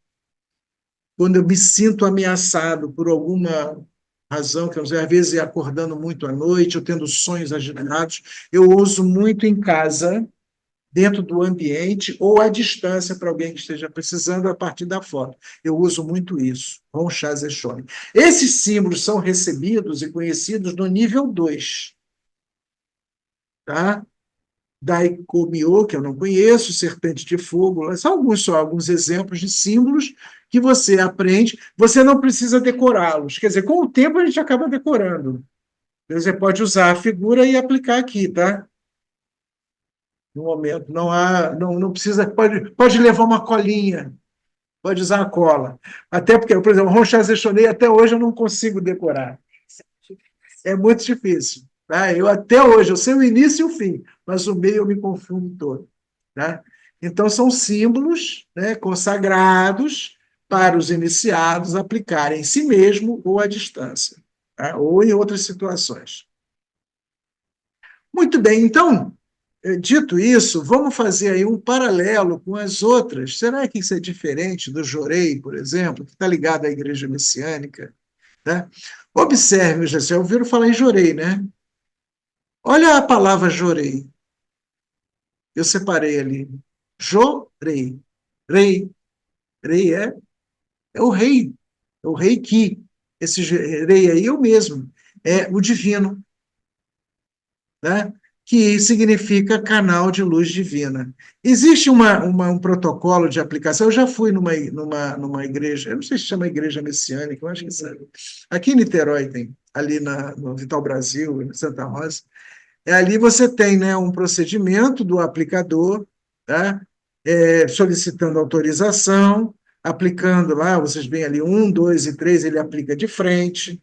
quando eu me sinto ameaçado por alguma razão, que às vezes acordando muito à noite, eu tendo sonhos agitados, eu uso muito em casa, dentro do ambiente ou à distância para alguém que esteja precisando a partir da foto. Eu uso muito isso, Honchaz Eshone. Esses símbolos são recebidos e conhecidos no nível 2. Tá? Daikomyo, que eu não conheço, serpente de fogo, são alguns exemplos de símbolos que você aprende, você não precisa decorá-los. Quer dizer, com o tempo a gente acaba decorando. Você pode usar a figura e aplicar aqui, tá? No momento, não precisa, pode levar uma colinha, pode usar a cola. Até porque, por exemplo, Honchaz Eshonei, até hoje eu não consigo decorar. É muito difícil. Tá? Eu até hoje, eu sei o início e o fim, mas o meio eu me confundo todo. Tá? Então, são símbolos, né, consagrados para os iniciados aplicarem em si mesmo ou à distância, tá? Ou em outras situações. Muito bem, então, dito isso, vamos fazer aí um paralelo com as outras. Será que isso é diferente do Jorei, por exemplo, que está ligado à igreja messiânica? Né? Observe, já ouviram falar em Jorei, né? Olha a palavra Jorei. Eu separei ali. Jorei. Rei. Rei é o rei. É o rei que. Esse rei aí é o mesmo. É o divino. Né? Que significa canal de luz divina. Existe um protocolo de aplicação. Eu já fui numa igreja, eu não sei se chama igreja messiânica, eu acho que sabe. Aqui em Niterói tem, ali no Vital Brasil, em Santa Rosa. Ali você tem, né, um procedimento do aplicador, tá? Solicitando autorização, aplicando lá, vocês veem ali 1, 2 e 3, ele aplica de frente,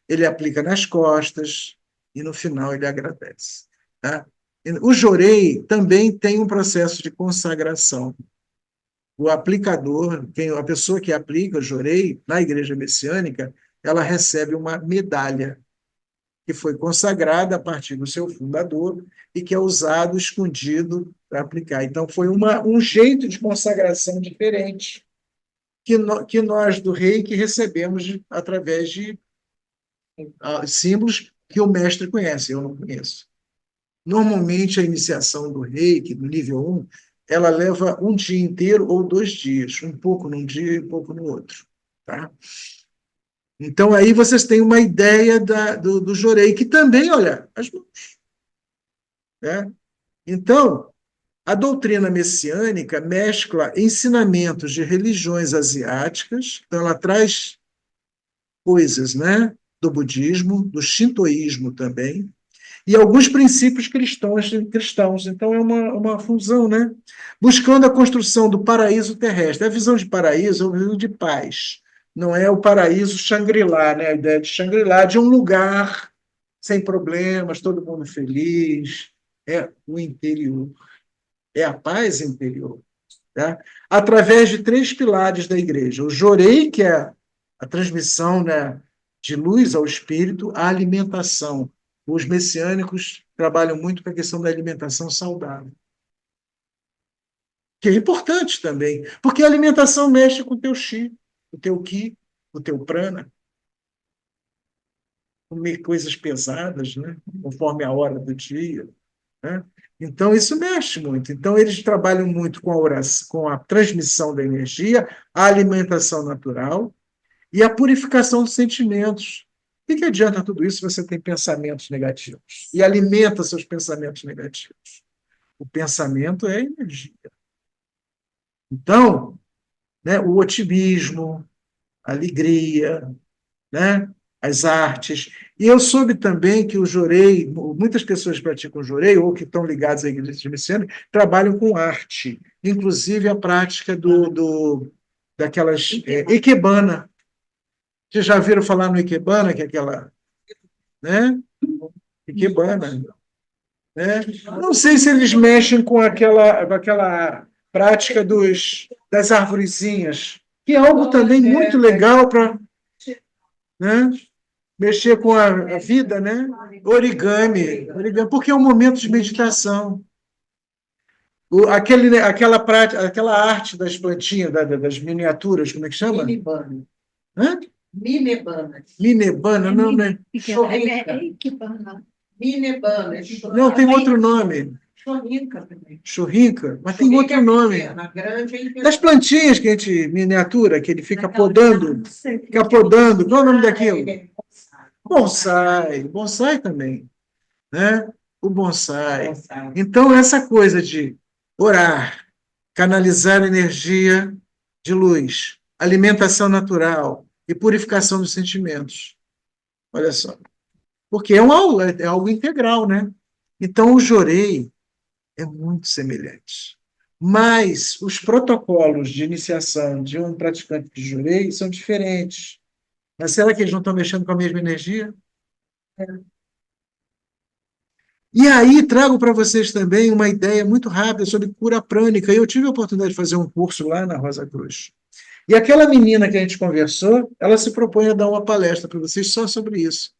ele aplica nas costas, e no final ele agradece. Tá? O Jorei também tem um processo de consagração. O aplicador, a pessoa que aplica o Jorei na igreja messiânica, ela recebe uma medalha que foi consagrada a partir do seu fundador e que é usado escondido para aplicar. Então, foi um jeito de consagração diferente que nós do reiki recebemos através de símbolos que o mestre conhece, eu não conheço. Normalmente, a iniciação do reiki, do nível 1, ela leva um dia inteiro ou 2 dias, um pouco num dia e um pouco no outro. Tá? Então, aí vocês têm uma ideia do Jorei, que também, olha, as mãos. Né? Então, a doutrina messiânica mescla ensinamentos de religiões asiáticas, então ela traz coisas, né, do budismo, do shintoísmo também, e alguns princípios cristãos. Então, é uma fusão, né? Buscando a construção do paraíso terrestre. A visão de paraíso é uma visão de paz. Não é o paraíso Shangri-La, né? A ideia de Shangri-La, de um lugar sem problemas, todo mundo feliz. É o interior. É a paz interior. Tá? Através de 3 pilares da igreja. O Jorei, que é a transmissão, né, de luz ao espírito, a alimentação. Os messiânicos trabalham muito com a questão da alimentação saudável, que é importante também, porque a alimentação mexe com o teu chi, o teu ki, o teu prana. Comer coisas pesadas, né, conforme a hora do dia. Né? Então, isso mexe muito. Então, eles trabalham muito com a oração, com a transmissão da energia, a alimentação natural e a purificação dos sentimentos. O que adianta tudo isso se você tem pensamentos negativos e alimenta seus pensamentos negativos? O pensamento é energia. Então, né, o otimismo, a alegria, né, as artes. E eu soube também que o Jorei, muitas pessoas praticam o Jorei, ou que estão ligadas à igreja messiânica, trabalham com arte, inclusive a prática daquelas Ikebana. Vocês já viram falar no Ikebana, que é aquela, né? Ikebana. Né? Não sei se eles mexem com aquela prática das arvorezinhas, que é algo também muito legal para, né, mexer com a vida, né? Origami, porque é um momento de meditação. Aquela prática, aquela arte das plantinhas, das miniaturas, como é que chama? Minebana. Hã? Minebana. Minebana, não, né? Minebana. Não, tem outro nome. Churrica também. Churrica? Mas tem outro nome. Das plantinhas que a gente miniatura, que ele fica podando. Fica podando. Qual é o nome daquilo? Bonsai. Bonsai também. Né? O bonsai. Então, essa coisa de orar, canalizar energia de luz, alimentação natural e purificação dos sentimentos. Olha só. Porque é algo integral, né? Então, o jorei é muito semelhante. Mas os protocolos de iniciação de um praticante de jorei são diferentes. Mas será que eles não estão mexendo com a mesma energia? E aí trago para vocês também uma ideia muito rápida sobre cura prânica. Eu tive a oportunidade de fazer um curso lá na Rosa Cruz. E aquela menina que a gente conversou, ela se propõe a dar uma palestra para vocês só sobre isso.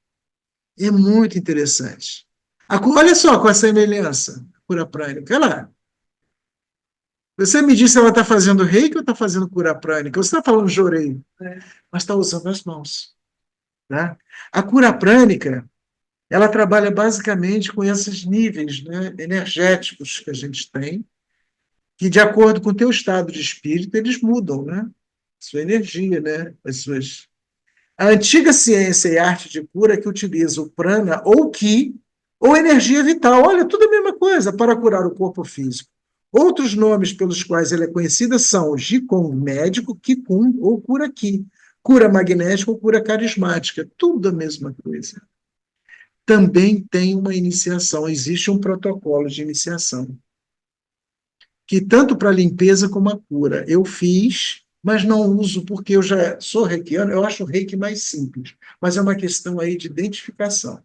É muito interessante. Olha só com a semelhança, cura prânica. Olha lá. Você me disse se ela está fazendo reiki ou está fazendo cura prânica? Você está falando jorei, mas está usando as mãos. Tá? A cura prânica, ela trabalha basicamente com esses níveis, né, energéticos que a gente tem, que de acordo com o teu estado de espírito, eles mudam, né? Sua energia, né? As suas... A antiga ciência e arte de cura que utiliza o prana ou ki ou energia vital. Olha, tudo a mesma coisa para curar o corpo físico. Outros nomes pelos quais ela é conhecida são o Qigong médico, Qigong ou cura ki, cura magnética ou cura carismática. Tudo a mesma coisa. Também tem uma iniciação, existe um protocolo de iniciação, que tanto para a limpeza como a cura. Eu fiz, mas não uso porque eu já sou reikiano, eu acho o reiki mais simples, mas é uma questão aí de identificação.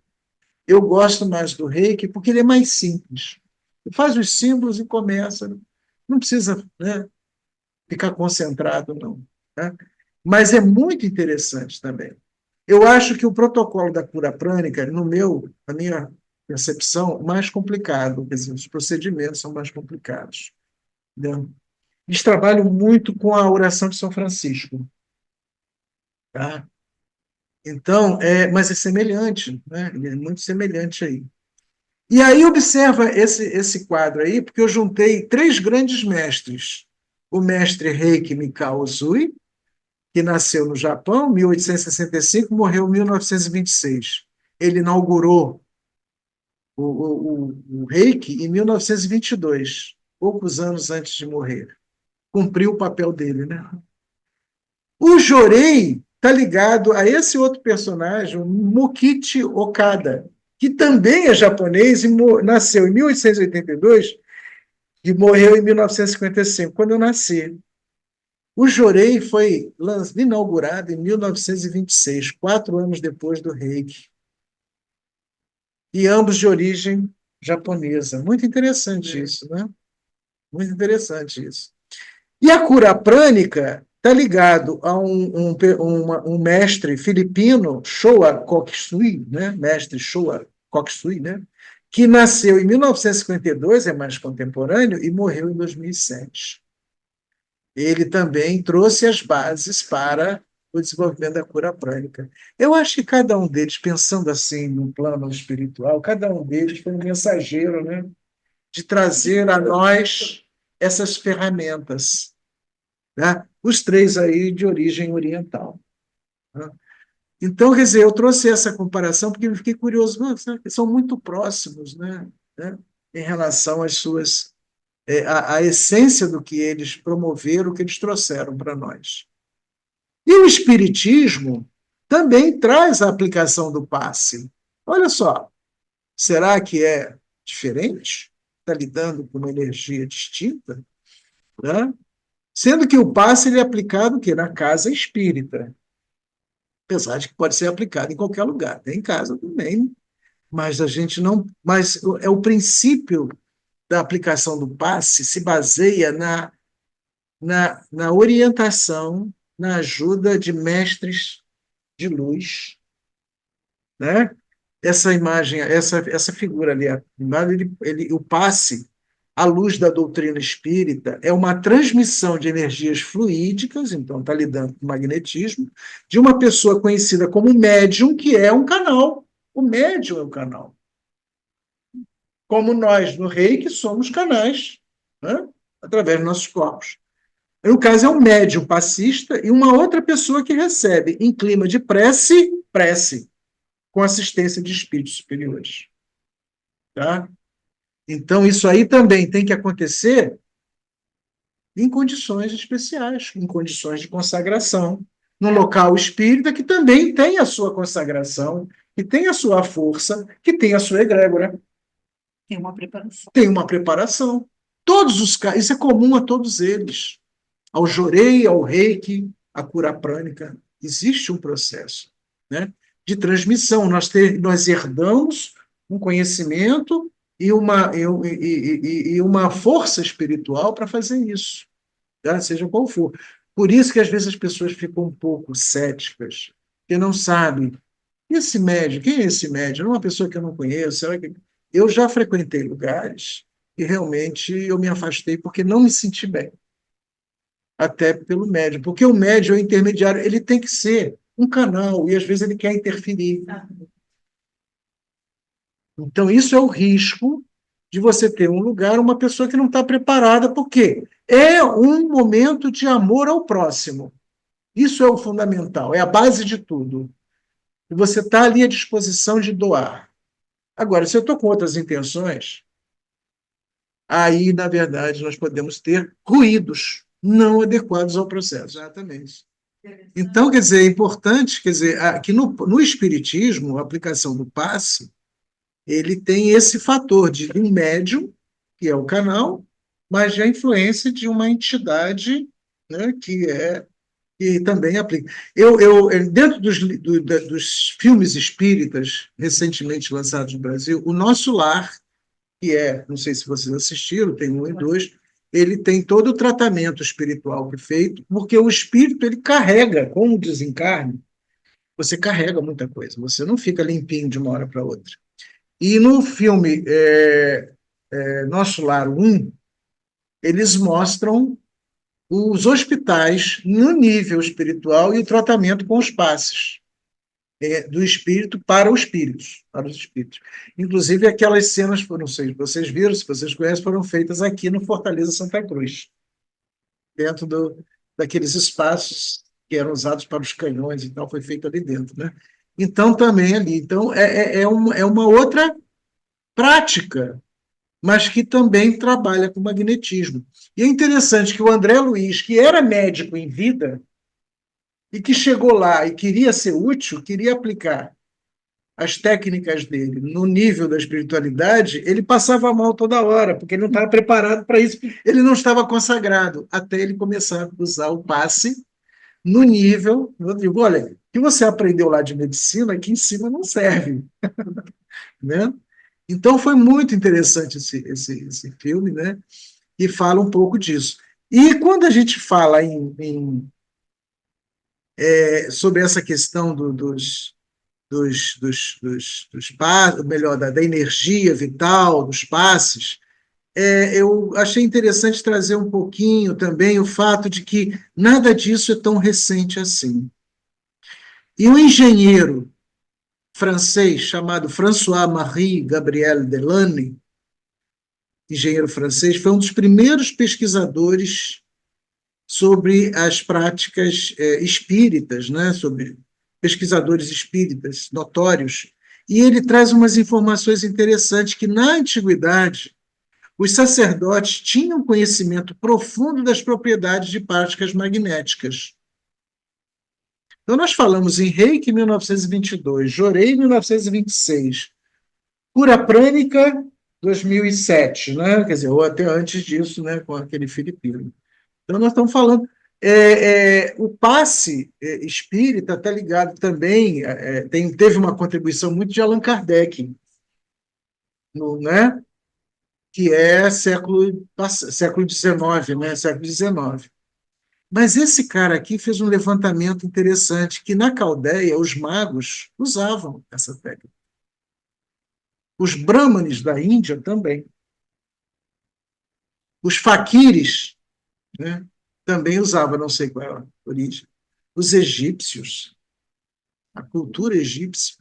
Eu gosto mais do reiki porque ele é mais simples. Faz os símbolos e começa, não precisa, né, ficar concentrado, não. Tá? Mas é muito interessante também. Eu acho que o protocolo da cura prânica, na minha percepção, mais complicado, quer dizer, os procedimentos são mais complicados. Entendeu? Eles trabalham muito com a oração de São Francisco. Tá? Então, mas é semelhante, né? Ele é muito semelhante aí. E aí observa esse quadro aí, porque eu juntei três grandes mestres. O mestre Reiki Mikao Usui, que nasceu no Japão, 1865, morreu em 1926. Ele inaugurou o Reiki em 1922, poucos anos antes de morrer. Cumpriu o papel dele, né? O Jorei está ligado a esse outro personagem, o Mokichi Okada, que também é japonês e nasceu em 1882 e morreu em 1955, quando eu nasci. O Jorei foi inaugurado em 1926, 4 anos depois do Reiki. E ambos de origem japonesa. Muito interessante isso, né? Muito interessante isso. E a cura prânica está ligado a um mestre filipino, Showa Koksui, né? Mestre Showa Koksui, né? Que nasceu em 1952, é mais contemporâneo, e morreu em 2007. Ele também trouxe as bases para o desenvolvimento da cura prânica. Eu acho que cada um deles, pensando assim no plano espiritual, cada um deles foi um mensageiro, né? De trazer a nós essas ferramentas. Né? Os três aí de origem oriental. Né? Então, quer dizer, eu trouxe essa comparação porque eu fiquei curioso, são muito próximos, né? Em relação às suas, a essência do que eles promoveram, o que eles trouxeram para nós. E o Espiritismo também traz a aplicação do passe. Olha só, será que é diferente? Está lidando com uma energia distinta? Né? Sendo que o passe ele é aplicado que na casa espírita, apesar de que pode ser aplicado em qualquer lugar, tem em casa também, mas a gente não, mas é o princípio da aplicação do passe se baseia na orientação, na ajuda de mestres de luz, né? Essa imagem, essa figura ali, o passe à luz da doutrina espírita é uma transmissão de energias fluídicas, então está lidando com magnetismo, de uma pessoa conhecida como médium, que é um canal. O médium é o canal. como nós, no Reiki, somos canais, né? Através dos nossos corpos. No caso, é um médium passista e uma outra pessoa que recebe, em clima de prece, prece, com assistência de espíritos superiores. Tá? Então, isso aí também tem que acontecer em condições especiais, em condições de consagração, num local espírita que também tem a sua consagração, que tem a sua força, que tem a sua egrégora. Tem uma preparação. Tem uma preparação. Todos os casos, isso é comum a todos eles. Ao jorei, ao reiki, à cura prânica, existe um processo, né, de transmissão. Nós herdamos um conhecimento e uma força espiritual para fazer isso, tá? Seja qual for. Por isso que às vezes as pessoas ficam um pouco céticas, porque não sabem. E esse médium, quem é esse médium? É uma pessoa que eu não conheço. Será que... Eu já frequentei lugares e realmente eu me afastei porque não me senti bem, até pelo médium, porque o médium é o intermediário, ele tem que ser um canal, e às vezes ele quer interferir. Então, isso é o risco de você ter um lugar, uma pessoa que não está preparada, porque é um momento de amor ao próximo. Isso é o fundamental, é a base de tudo. E você está ali à disposição de doar. Agora, se eu estou com outras intenções, aí, na verdade, nós podemos ter ruídos não adequados ao processo. Exatamente. Então, quer dizer, é importante, quer dizer, que no Espiritismo, a aplicação do passe, ele tem esse fator de um médium, que é o canal, mas de a influência de uma entidade, né, que também aplica. Dentro dos filmes espíritas recentemente lançados no Brasil, o Nosso Lar, que é, não sei se vocês assistiram, tem um e dois, ele tem todo o tratamento espiritual que é feito, porque o espírito ele carrega, com o desencarne, você carrega muita coisa, você não fica limpinho de uma hora para outra. E no filme Nosso Lar 1, eles mostram os hospitais no nível espiritual e o tratamento com os passes do espírito para os espíritos, para os espíritos. Inclusive, aquelas cenas, não sei se vocês viram, se vocês conhecem, foram feitas aqui no Fortaleza Santa Cruz, dentro daqueles espaços que eram usados para os canhões e tal, foi feito ali dentro, né? Então, também ali. Então, é uma outra prática, mas que também trabalha com magnetismo. E é interessante que o André Luiz, que era médico em vida, e que chegou lá e queria ser útil, queria aplicar as técnicas dele no nível da espiritualidade, ele passava mal toda hora, porque ele não estava preparado para isso, ele não estava consagrado, até ele começar a usar o passe no nível. Eu digo, olha, o que você aprendeu lá de medicina aqui em cima não serve. Né? Então foi muito interessante esse filme, né? E fala um pouco disso. E quando a gente fala sobre essa questão dos passes, melhor, da energia vital, dos passes, eu achei interessante trazer um pouquinho também o fato de que nada disso é tão recente assim. E um engenheiro francês chamado François-Marie Gabriel Delanne, engenheiro francês, foi um dos primeiros pesquisadores sobre as práticas espíritas, né, sobre pesquisadores espíritas notórios, e ele traz umas informações interessantes que, na antiguidade, os sacerdotes tinham conhecimento profundo das propriedades de práticas magnéticas. Então, nós falamos em Reiki 1922, Jorei 1926, Cura Prânica 2007, né? Quer dizer, ou até antes disso, né, com aquele filipino. Então, nós estamos falando. O passe espírita está ligado também, teve uma contribuição muito de Allan Kardec, né? Que é século XIX, né? Século XIX. Mas esse cara aqui fez um levantamento interessante, que na Caldeia os magos usavam essa técnica. Os brahmanes da Índia também. Os faquires, né, também usavam, não sei qual é a origem. Os egípcios, a cultura egípcia,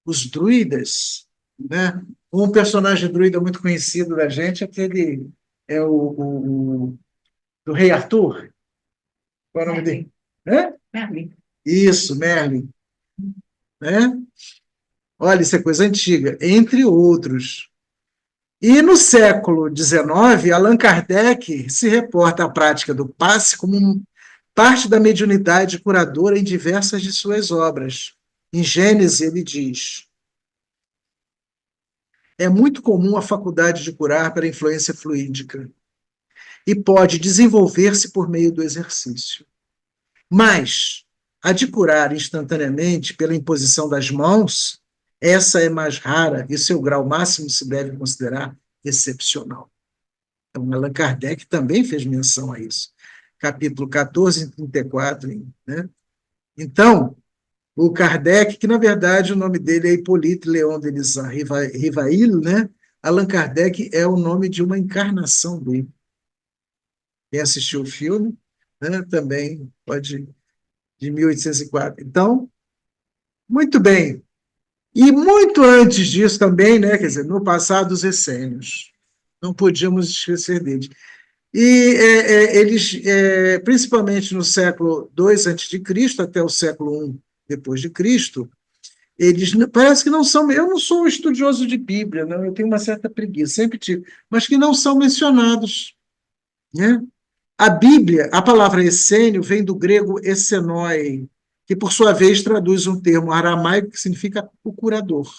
os druidas, né, Um personagem druida muito conhecido da gente, aquele é do Rei Arthur. Qual é o nome dele? Merlin. Isso, Merlin. Né? Olha, isso é coisa antiga, entre outros. E no século XIX, Allan Kardec se reporta à prática do passe como parte da mediunidade curadora em diversas de suas obras. Em Gênesis, ele diz: é muito comum a faculdade de curar pela influência fluídica e pode desenvolver-se por meio do exercício. Mas a de curar instantaneamente pela imposição das mãos, essa é mais rara e seu grau máximo se deve considerar excepcional. Então, Allan Kardec também fez menção a isso. Capítulo 14, 34. Né? Então, o Kardec, que na verdade o nome dele é Hippolyte Léon Denis Rivail, né? Allan Kardec é o nome de uma encarnação dele. Quem assistiu o filme, né, também pode, de 1804. Então, muito bem. E muito antes disso também, né, quer dizer, no passado, os essênios. Não podíamos esquecer deles. E eles, principalmente no século II a.C. até o século I depois de Cristo, eles parece que não são. Eu não sou um estudioso de Bíblia, não, eu tenho uma certa preguiça, sempre tive, mas que não são mencionados. Né? A Bíblia, a palavra essênio vem do grego essenoi, que por sua vez traduz um termo aramaico que significa o curador.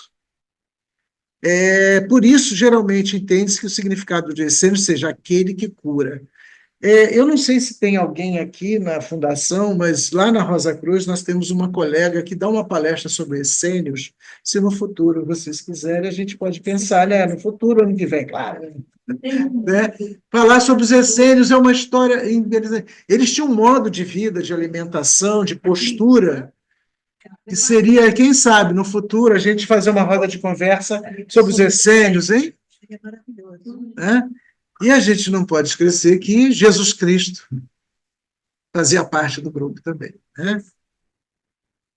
Por isso, geralmente, entende-se que o significado de essênio seja aquele que cura. Eu não sei se tem alguém aqui na fundação, mas lá na Rosa Cruz nós temos uma colega que dá uma palestra sobre essênios. Se no futuro vocês quiserem, a gente pode pensar, né? No futuro, ano que vem, claro. Né? Falar sobre os essênios é uma história interessante. Eles tinham um modo de vida, de alimentação, de postura, que seria, quem sabe, no futuro, a gente fazer uma roda de conversa sobre os essênios, hein? Seria maravilhoso. E a gente não pode esquecer que Jesus Cristo fazia parte do grupo também. Né?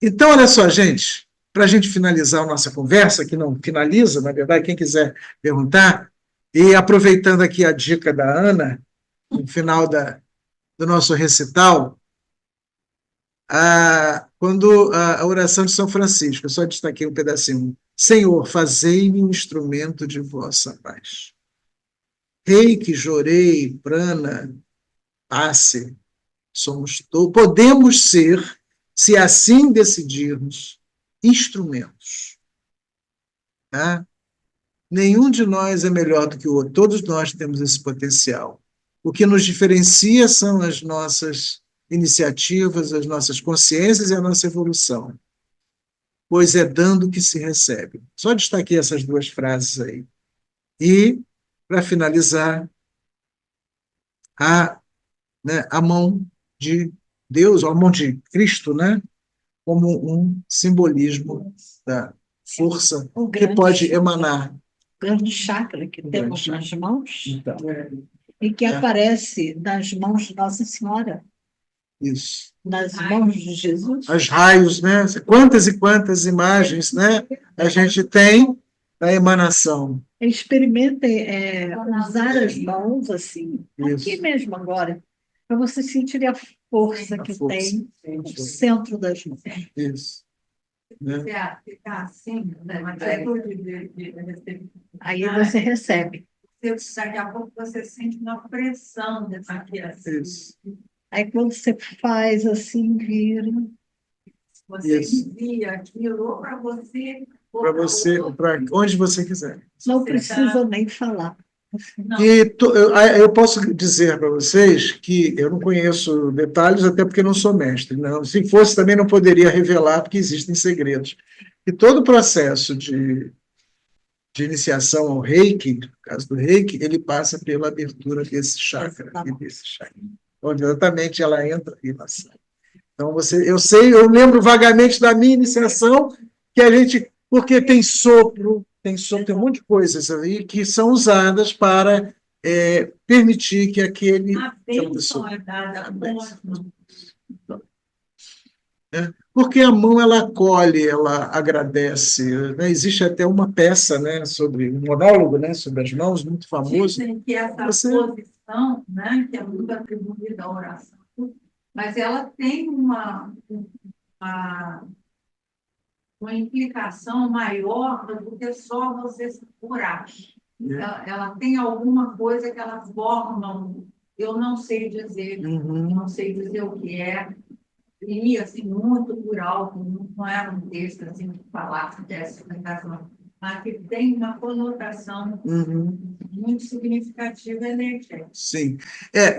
Então, olha só, gente, para a gente finalizar a nossa conversa, que não finaliza, na verdade, quem quiser perguntar, e aproveitando aqui a dica da Ana, no final do nosso recital, quando a oração de São Francisco, eu só destaquei um pedacinho. Senhor, fazei-me um instrumento de vossa paz. Reiki, Jorei, Prana, Passe, podemos ser, se assim decidirmos, instrumentos. Tá? Nenhum de nós é melhor do que o outro, todos nós temos esse potencial. O que nos diferencia são as nossas iniciativas, as nossas consciências e a nossa evolução. Pois é dando que se recebe. Só destaquei essas duas frases aí. E, para finalizar, a mão de Deus, a mão de Cristo, né, como um simbolismo da força que pode emanar. Grande chakra que temos nas mãos, Então, e que aparece nas mãos de Nossa Senhora, isso. nas mãos de Jesus. Os raios, né? Quantas e quantas imagens, né, a gente tem da emanação. Experimentem usar as mãos assim, Isso. aqui mesmo agora, para você sentir a força que tem no centro das mãos. Isso. Né? Ficar assim, né? Aí você recebe. Daqui a pouco você sente uma pressão aqui assim. Isso. Aí quando você faz assim, vira. Você Isso. envia aquilo para você. Para você, para onde você quiser. Não precisa nem falar. E eu posso dizer para vocês que eu não conheço detalhes, até porque não sou mestre. Não. Se fosse, também não poderia revelar, porque existem segredos. E todo o processo de iniciação ao Reiki, no caso do Reiki, ele passa pela abertura desse chakra. Onde exatamente ela entra e ela sai. Então, eu lembro vagamente da minha iniciação, que a gente, porque tem sopro, tem um monte de coisas ali que são usadas para permitir que aquele... A bênção é dada. né? Porque a mão ela acolhe, ela agradece, né? Existe até uma peça, né, sobre um monólogo, né, sobre as mãos, muito famoso. Dizem que essa Você, posição, né, que é muito atribuída à oração, mas ela tem uma, uma implicação maior do que só você se curar. Ela tem alguma coisa que ela forma, eu não sei dizer, não sei dizer o que é, e assim, muito por alto, não era um texto assim, que falasse dessa explicação, mas que tem uma conotação muito significativa e energética. sim.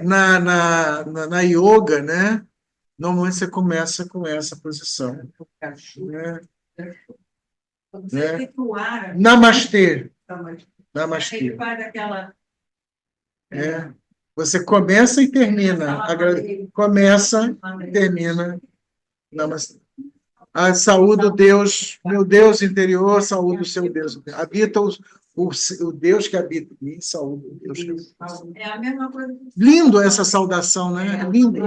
Na yoga, né, normalmente você começa com essa posição. Né? Você efetuar Namastê. ele Namastê. faz aquela É. Você começa e termina. Começa e termina. Namastê. Ah, saúdo Deus, meu Deus interior, saúdo o seu Deus. Habita o Deus que habita em mim, saúdo o Deus que habita em mim. é a mesma coisa que Lindo essa saudação, né? Lindo,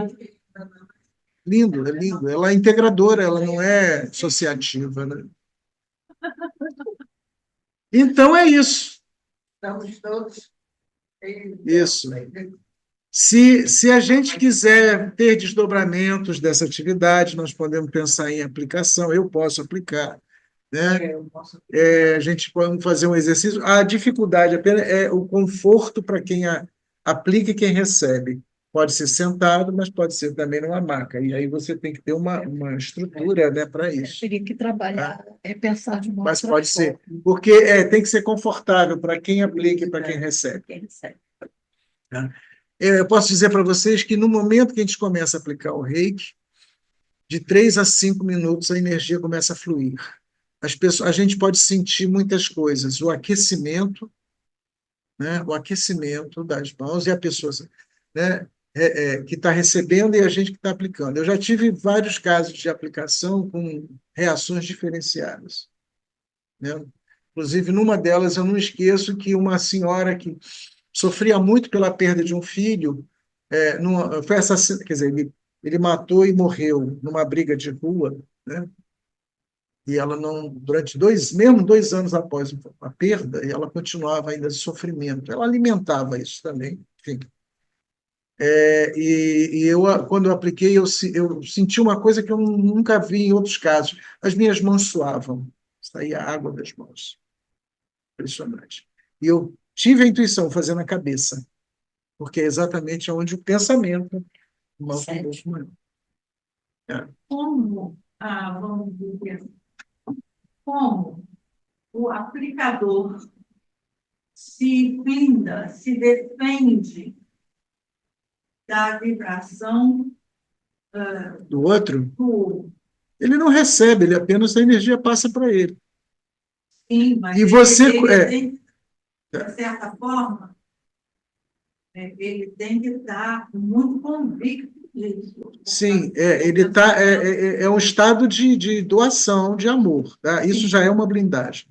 lindo, é lindo. Ela é integradora, ela não é associativa, né? Então é isso. estamos todos. Isso. Se a gente quiser ter desdobramentos dessa atividade, nós podemos pensar em aplicação, eu posso aplicar, né? A gente pode fazer um exercício. A dificuldade apenas é o conforto para quem aplica e quem recebe. Pode ser sentado, mas pode ser também numa maca. E aí você tem que ter uma estrutura, né, para isso. Teria que trabalhar, pensar de uma Mas outra pode ser, forma. porque tem que ser confortável para quem aplica e para quem recebe. Quem recebe. Tá? Eu posso dizer para vocês que no momento que a gente começa a aplicar o reiki, de 3 a 5 minutos a energia começa a fluir. A gente pode sentir muitas coisas, o aquecimento, né, o aquecimento das mãos e a pessoa, né, que está recebendo e a gente que está aplicando. Eu já tive vários casos de aplicação com reações diferenciadas, né? Inclusive, numa delas, eu não esqueço que uma senhora que sofria muito pela perda de um filho, foi assassinado, quer dizer, ele matou e morreu numa briga de rua, né? E ela não, durante mesmo 2 anos após a perda, ela continuava ainda de sofrimento. Ela alimentava isso também, enfim. Quando eu apliquei, eu senti uma coisa que eu nunca vi em outros casos. As minhas mãos suavam, saía água das mãos. Impressionante. E eu tive a intuição, fazendo a cabeça, porque é exatamente onde o pensamento move um pouco maior. Como, vamos dizer, como o aplicador se blinda, se defende da vibração Do outro, do ele não recebe, ele apenas a energia passa para ele. sim, mas E você, ele tem, de certa forma, ele tem que estar muito convicto disso. sim, ele é um estado de doação, de amor, tá? Isso já é uma blindagem.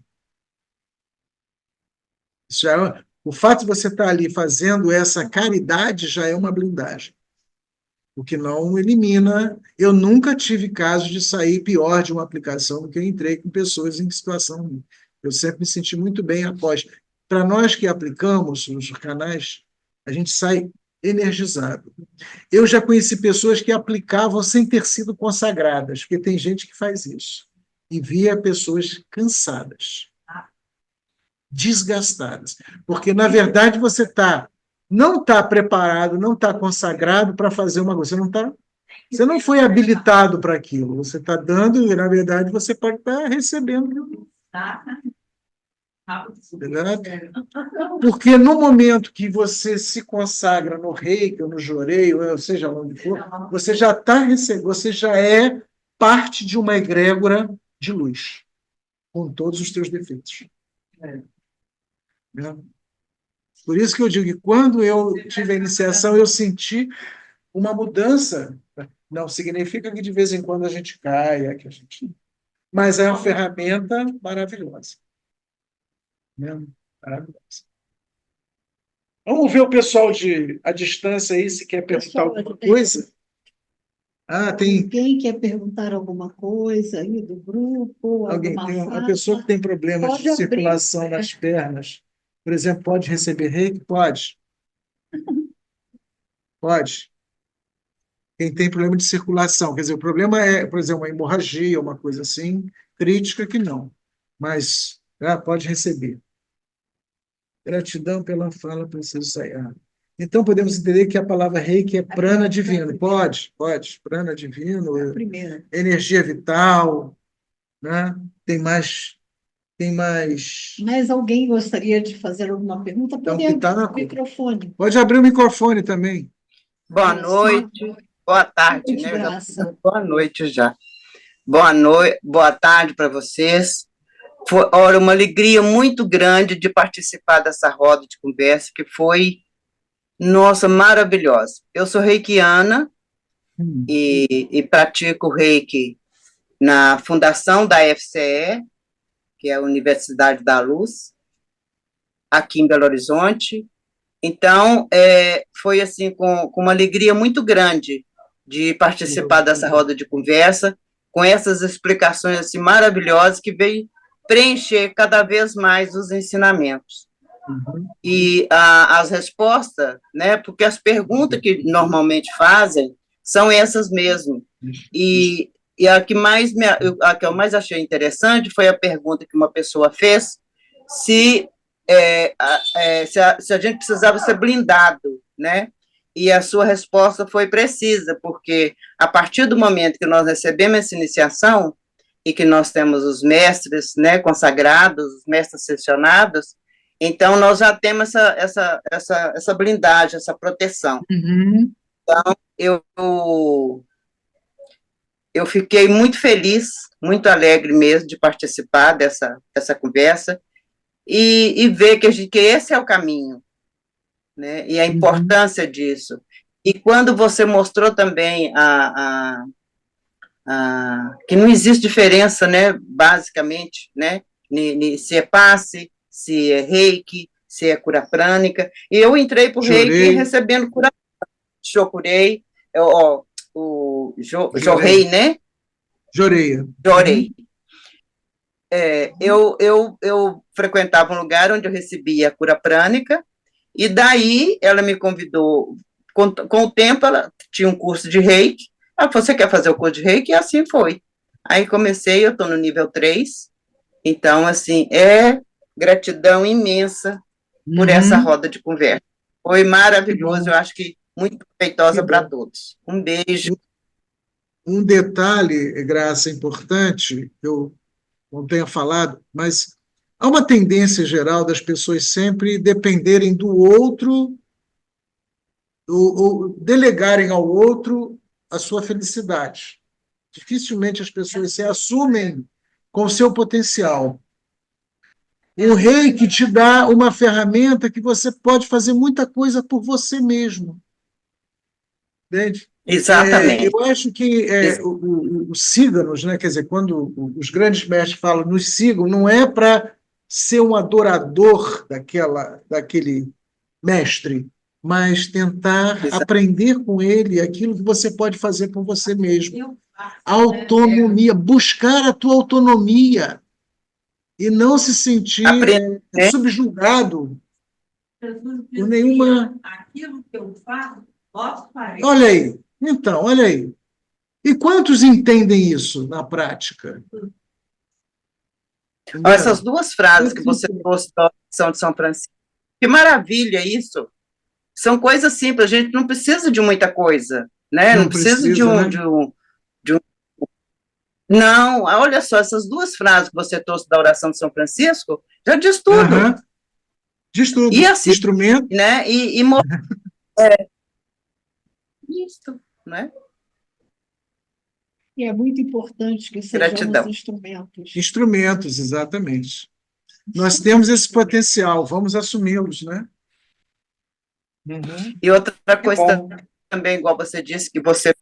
Isso já o fato de você estar ali fazendo essa caridade já é uma blindagem. O que não elimina. Eu nunca tive caso de sair pior de uma aplicação do que eu entrei com pessoas em situação ruim. Eu sempre me senti muito bem após. Para nós que aplicamos os canais, a gente sai energizado. Eu já conheci pessoas que aplicavam sem ter sido consagradas, porque tem gente que faz isso. E via pessoas cansadas, desgastadas. Porque, na verdade, não está preparado, não está consagrado para fazer uma coisa. Você não foi habilitado para aquilo. Você está dando e, na verdade, você pode estar recebendo. Porque no momento que você se consagra no reiki, ou no joreio, ou seja, onde for, você já está recebendo, você já é parte de uma egrégora de luz, com todos os teus defeitos. Né? Por isso que eu digo que quando eu tive a iniciação, eu senti uma mudança. Não significa que de vez em quando a gente caia, mas é uma ferramenta maravilhosa. Né? Maravilhosa. Vamos ver o pessoal à distância aí, se quer perguntar alguma coisa. Tem Alguém quer perguntar alguma coisa aí do grupo, alguém, alguma tem uma fala? pessoa que tem problemas Pode de abrir. circulação nas pernas, por exemplo, pode receber reiki? Pode, pode. Quem tem problema de circulação, quer dizer, o problema é, por exemplo, uma hemorragia, uma coisa assim, crítica que não, mas pode receber. Gratidão pela fala, preciso sair. Então, podemos entender que a palavra reiki é prana divino. Pode. Prana divino, Primeiro. energia vital, né? Tem mais. Mas alguém gostaria de fazer alguma pergunta? Então, Pode abrir o pitaco. microfone. Pode abrir o microfone também. Boa noite, boa tarde, Boa né? Graça. Boa noite já. Boa noite, boa tarde para vocês. Foi, olha, uma alegria muito grande de participar dessa roda de conversa, que foi, nossa, maravilhosa. Eu sou reikiana e pratico reiki na fundação da FCE, que é a Universidade da Luz, aqui em Belo Horizonte. Então, foi assim, com uma alegria muito grande de participar dessa roda de conversa, com essas explicações assim, maravilhosas que veio preencher cada vez mais os ensinamentos. E as respostas, né, porque as perguntas que normalmente fazem são essas mesmo. E a que eu mais achei interessante foi a pergunta que uma pessoa fez, se a gente precisava ser blindado, né? E a sua resposta foi precisa, porque a partir do momento que nós recebemos essa iniciação e que nós temos os mestres, né, consagrados, os mestres selecionados, então nós já temos essa blindagem, essa proteção. Uhum. Então, eu fiquei muito feliz, muito alegre mesmo de participar dessa conversa, e ver que esse é o caminho, né? E a importância disso. E quando você mostrou também que não existe diferença, né, basicamente, né, se é passe, se é reiki, se é cura prânica, e eu entrei por reiki recebendo cura Chocurei, Jorrei, né? Jorei. Eu frequentava um lugar onde eu recebia a cura prânica, e daí ela me convidou, com o tempo ela tinha um curso de reiki, ela falou, você quer fazer o curso de reiki? E assim foi. Aí comecei, eu estou no nível 3, então, assim, gratidão imensa por essa roda de conversa. Foi maravilhoso, eu acho que muito proveitosa para todos. Um beijo. Um detalhe, Graça, importante, eu não tenha falado, mas há uma tendência geral das pessoas sempre dependerem do outro, ou delegarem ao outro a sua felicidade. Dificilmente as pessoas se assumem com o seu potencial. O reiki te dá uma ferramenta que você pode fazer muita coisa por você mesmo. Entende? Exatamente. Eu acho que os síganos, né, quer dizer, quando os grandes mestres falam nos sigam, não é para ser um adorador daquele mestre, mas tentar aprender com ele aquilo que você pode fazer por você mesmo. Autonomia, buscar a tua autonomia e não se sentir subjugado por nenhuma... Aquilo que eu faço, posso fazer. Olha aí. Então, olha aí. E quantos entendem isso na prática? Essas duas frases que você trouxe da oração de São Francisco, que maravilha isso! São coisas simples, a gente não precisa de muita coisa, né? Não precisa de um... Não, olha só, essas duas frases que você trouxe da oração de São Francisco, já diz tudo. Diz tudo. E assim, instrumento. Né? Isso, né? E é muito importante que sejamos instrumentos. Instrumentos, exatamente. Nós temos esse potencial, vamos assumi-los, né? E outra coisa também, igual você disse, que você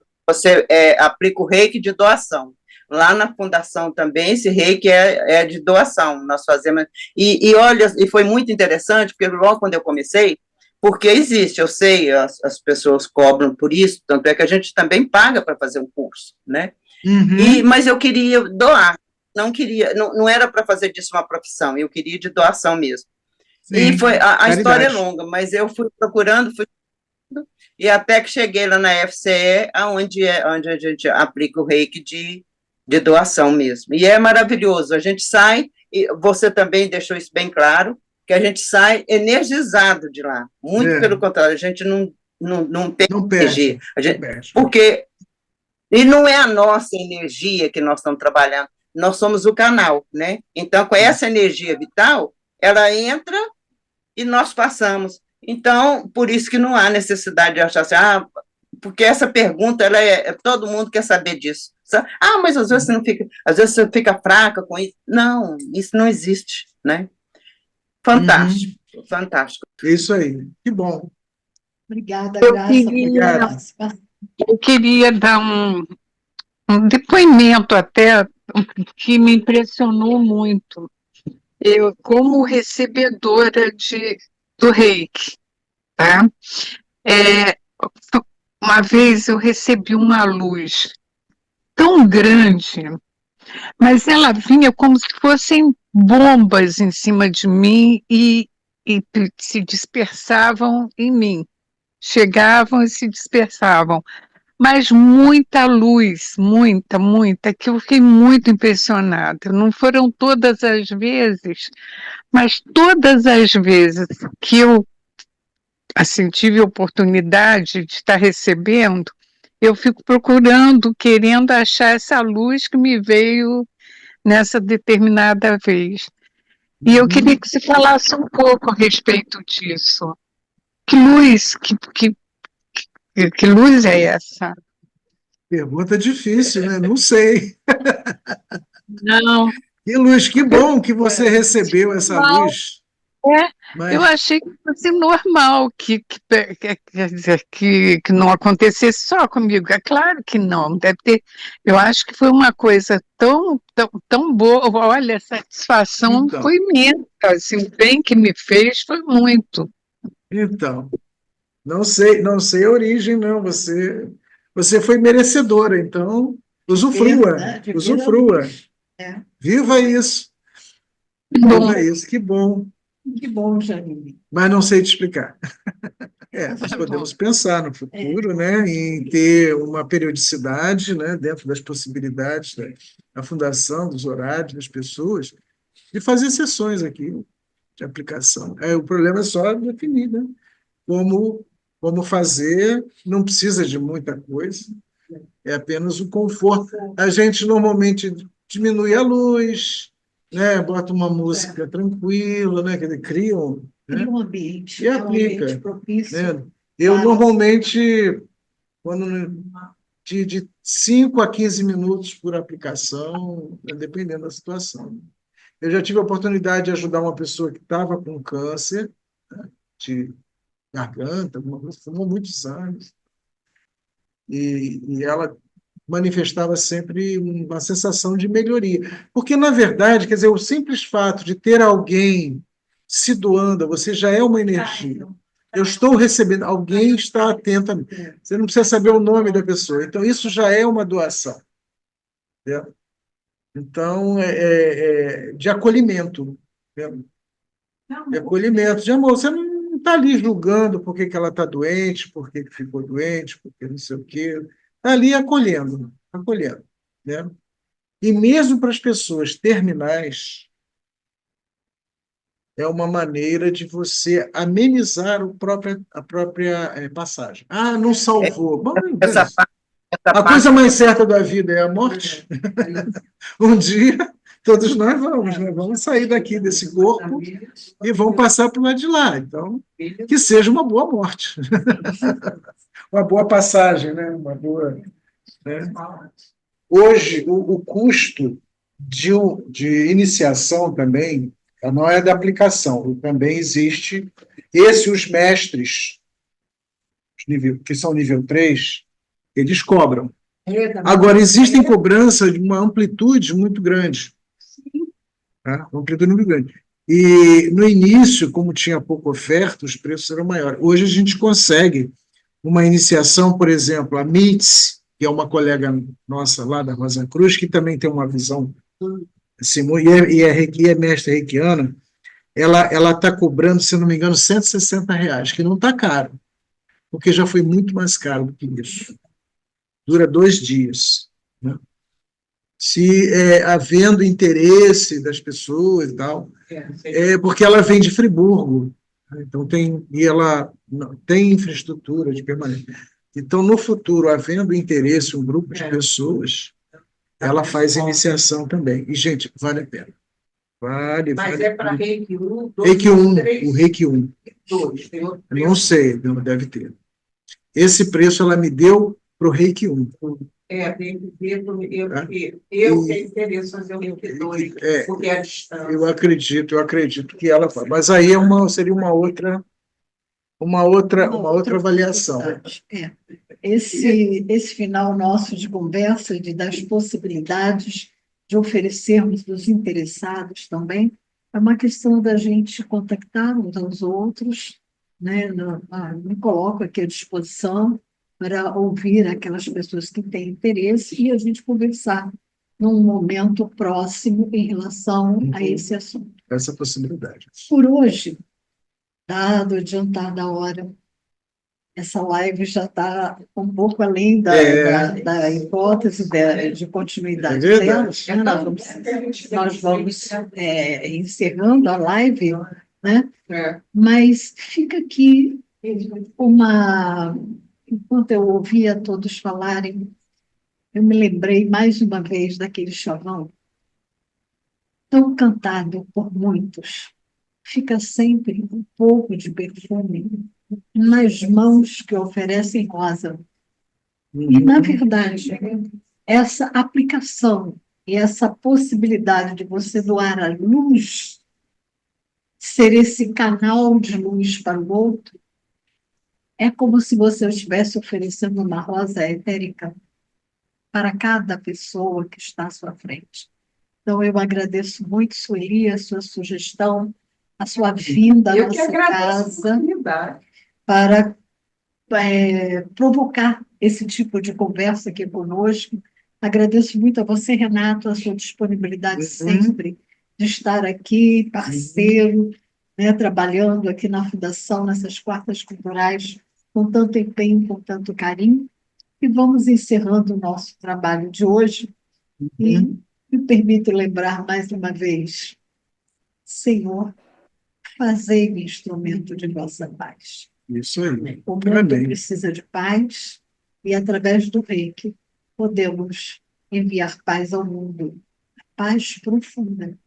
aplica o reiki de doação. Lá na fundação também, esse reiki é de doação, nós fazemos. E olha, e foi muito interessante, porque logo quando eu comecei, porque existe, eu sei, as pessoas cobram por isso, tanto é que a gente também paga para fazer um curso, né? Mas eu queria doar, não era para fazer disso uma profissão, eu queria de doação mesmo. Sim, E foi, a história é caridade. longa, mas eu fui procurando, e até que cheguei lá na FCE, onde a gente aplica o reiki de doação mesmo. E é maravilhoso, a gente sai, e você também deixou isso bem claro, que a gente sai energizado de lá. Muito pelo contrário, a gente não perde Não perde, energia. não perde. Porque, e não é a nossa energia que nós estamos trabalhando, nós somos o canal, né? Então, com essa energia vital, ela entra e nós passamos. Então, por isso que não há necessidade de achar assim, porque essa pergunta, todo mundo quer saber disso. Mas às vezes você fica fraca com isso. Não, isso não existe, né? Fantástico, fantástico. Isso aí, que bom. Obrigada, Graça, por participação. Eu queria dar um depoimento até que me impressionou muito. Eu, como recebedora do reiki, tá? Uma vez eu recebi uma luz tão grande, mas ela vinha como se fossem bombas em cima de mim e se dispersavam em mim. Chegavam e se dispersavam. Mas muita luz, muita, que eu fiquei muito impressionada. Não foram todas as vezes, mas todas as vezes que eu assim, tive a oportunidade de estar recebendo, eu fico procurando, querendo achar essa luz que me veio nessa determinada vez. E eu queria que você falasse um pouco a respeito disso. Que luz é essa? Pergunta difícil, né? Não sei. Não. Que luz, que bom que você recebeu essa luz. Mas... Eu achei que fosse normal, que não acontecesse só comigo. É claro que não, deve ter. Eu acho que foi uma coisa tão boa. Olha, a satisfação foi imensa. Assim, o bem que me fez foi muito. Então, não sei a origem, não. Você foi merecedora, então usufrua. Viva isso. Viva isso, que bom. Que bom, Janine. Mas não sei te explicar. Nós podemos pensar no futuro, né, em ter uma periodicidade, né, dentro das possibilidades da fundação, dos horários das pessoas, de fazer sessões aqui de aplicação. O problema é só definir, né, como fazer, não precisa de muita coisa, é apenas o conforto. A gente normalmente diminui a luz, né, bota uma música tranquila, né, que criam, né, um ambiente, e aplica, ambiente propício. Né? Eu normalmente, de 5 a 15 minutos por aplicação, dependendo da situação. Eu já tive a oportunidade de ajudar uma pessoa que estava com câncer, né, de garganta, fumou muitos anos, e ela manifestava sempre uma sensação de melhoria. Porque, na verdade, quer dizer, o simples fato de ter alguém se doando, você já é uma energia. Eu estou recebendo, alguém está atento a mim. Você não precisa saber o nome da pessoa. Então, isso já é uma doação. Entendeu? Então, de acolhimento. Entendeu? De acolhimento, de amor. Você não está ali julgando por que ela está doente, por que ficou doente, por que não sei o quê. Está ali acolhendo, né? E mesmo para as pessoas terminais, é uma maneira de você amenizar a própria passagem. Não salvou. Bom, a coisa mais certa da vida é a morte. Um dia, todos nós vamos, né? Vamos sair daqui desse corpo e vamos passar para o lado de lá. Então, que seja uma boa morte. Uma boa passagem, né? Uma boa... Né? Hoje, o custo de iniciação também não é da aplicação, também existe. Os mestres, que são nível 3, eles cobram. Agora, existem cobranças de uma amplitude muito grande. Tá? Uma amplitude muito grande. E no início, como tinha pouca oferta, os preços eram maiores. Hoje a gente consegue uma iniciação, por exemplo, a Mitz, que é uma colega nossa lá da Rosa Cruz, que também tem uma visão assim, e é mestre reikiana, ela está cobrando, se não me engano, R$ 160, que não está caro, porque já foi muito mais caro do que isso. Dura 2 dias. Né? Se havendo interesse das pessoas e tal, porque ela vem de Friburgo, né? Então e ela tem infraestrutura de permanência. Então, no futuro, havendo interesse, um grupo de pessoas, ela faz iniciação também. E, gente, vale a pena. Mas é para Reiki 1, 2, Reiki 1, 3, o Reiki 1. 2. Tem outro Não sei, não deve ter. Esse preço ela me deu para o Reiki 1. Tem que ver, eu tenho interesse em fazer o Reiki 2, porque é a distância. Eu acredito que ela faz. Mas aí seria uma outra avaliação. Esse final nosso de conversa, das possibilidades de oferecermos dos interessados também, é uma questão da gente contactar uns aos outros, né? Me coloco aqui à disposição para ouvir aquelas pessoas que têm interesse e a gente conversar num momento próximo em relação a esse assunto. Essa possibilidade. Por hoje, dado o adiantar da hora, essa live já está um pouco além da hipótese de continuidade dela. Nós vamos encerrando a live, né? Mas fica aqui enquanto eu ouvia todos falarem, eu me lembrei mais uma vez daquele chavão tão cantado por muitos. Fica sempre um pouco de perfume nas mãos que oferecem rosa. E, na verdade, essa aplicação e essa possibilidade de você doar a luz, ser esse canal de luz para o outro, é como se você estivesse oferecendo uma rosa etérica para cada pessoa que está à sua frente. Então, eu agradeço muito, Sueli, a sua sugestão, a sua vinda à nossa casa para provocar esse tipo de conversa aqui conosco. Agradeço muito a você, Renato, a sua disponibilidade sempre de estar aqui, parceiro, né, trabalhando aqui na Fundação, nessas quartas culturais, com tanto empenho, com tanto carinho. E vamos encerrando o nosso trabalho de hoje. E me permito lembrar mais uma vez, Senhor, fazei-me instrumento de vossa paz. Isso aí. O mundo precisa de paz e, através do Reiki, podemos enviar paz ao mundo. Paz profunda,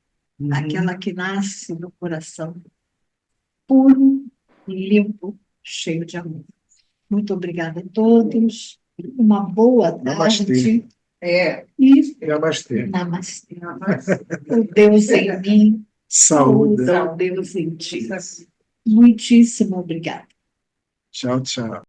aquela que nasce do coração, puro, limpo, cheio de amor. Muito obrigada a todos. Uma boa tarde. Namastê. E Namastê. Namastê. O Deus em mim, Saúde. o Deus em ti. Muitíssimo obrigada. Tchau, tchau.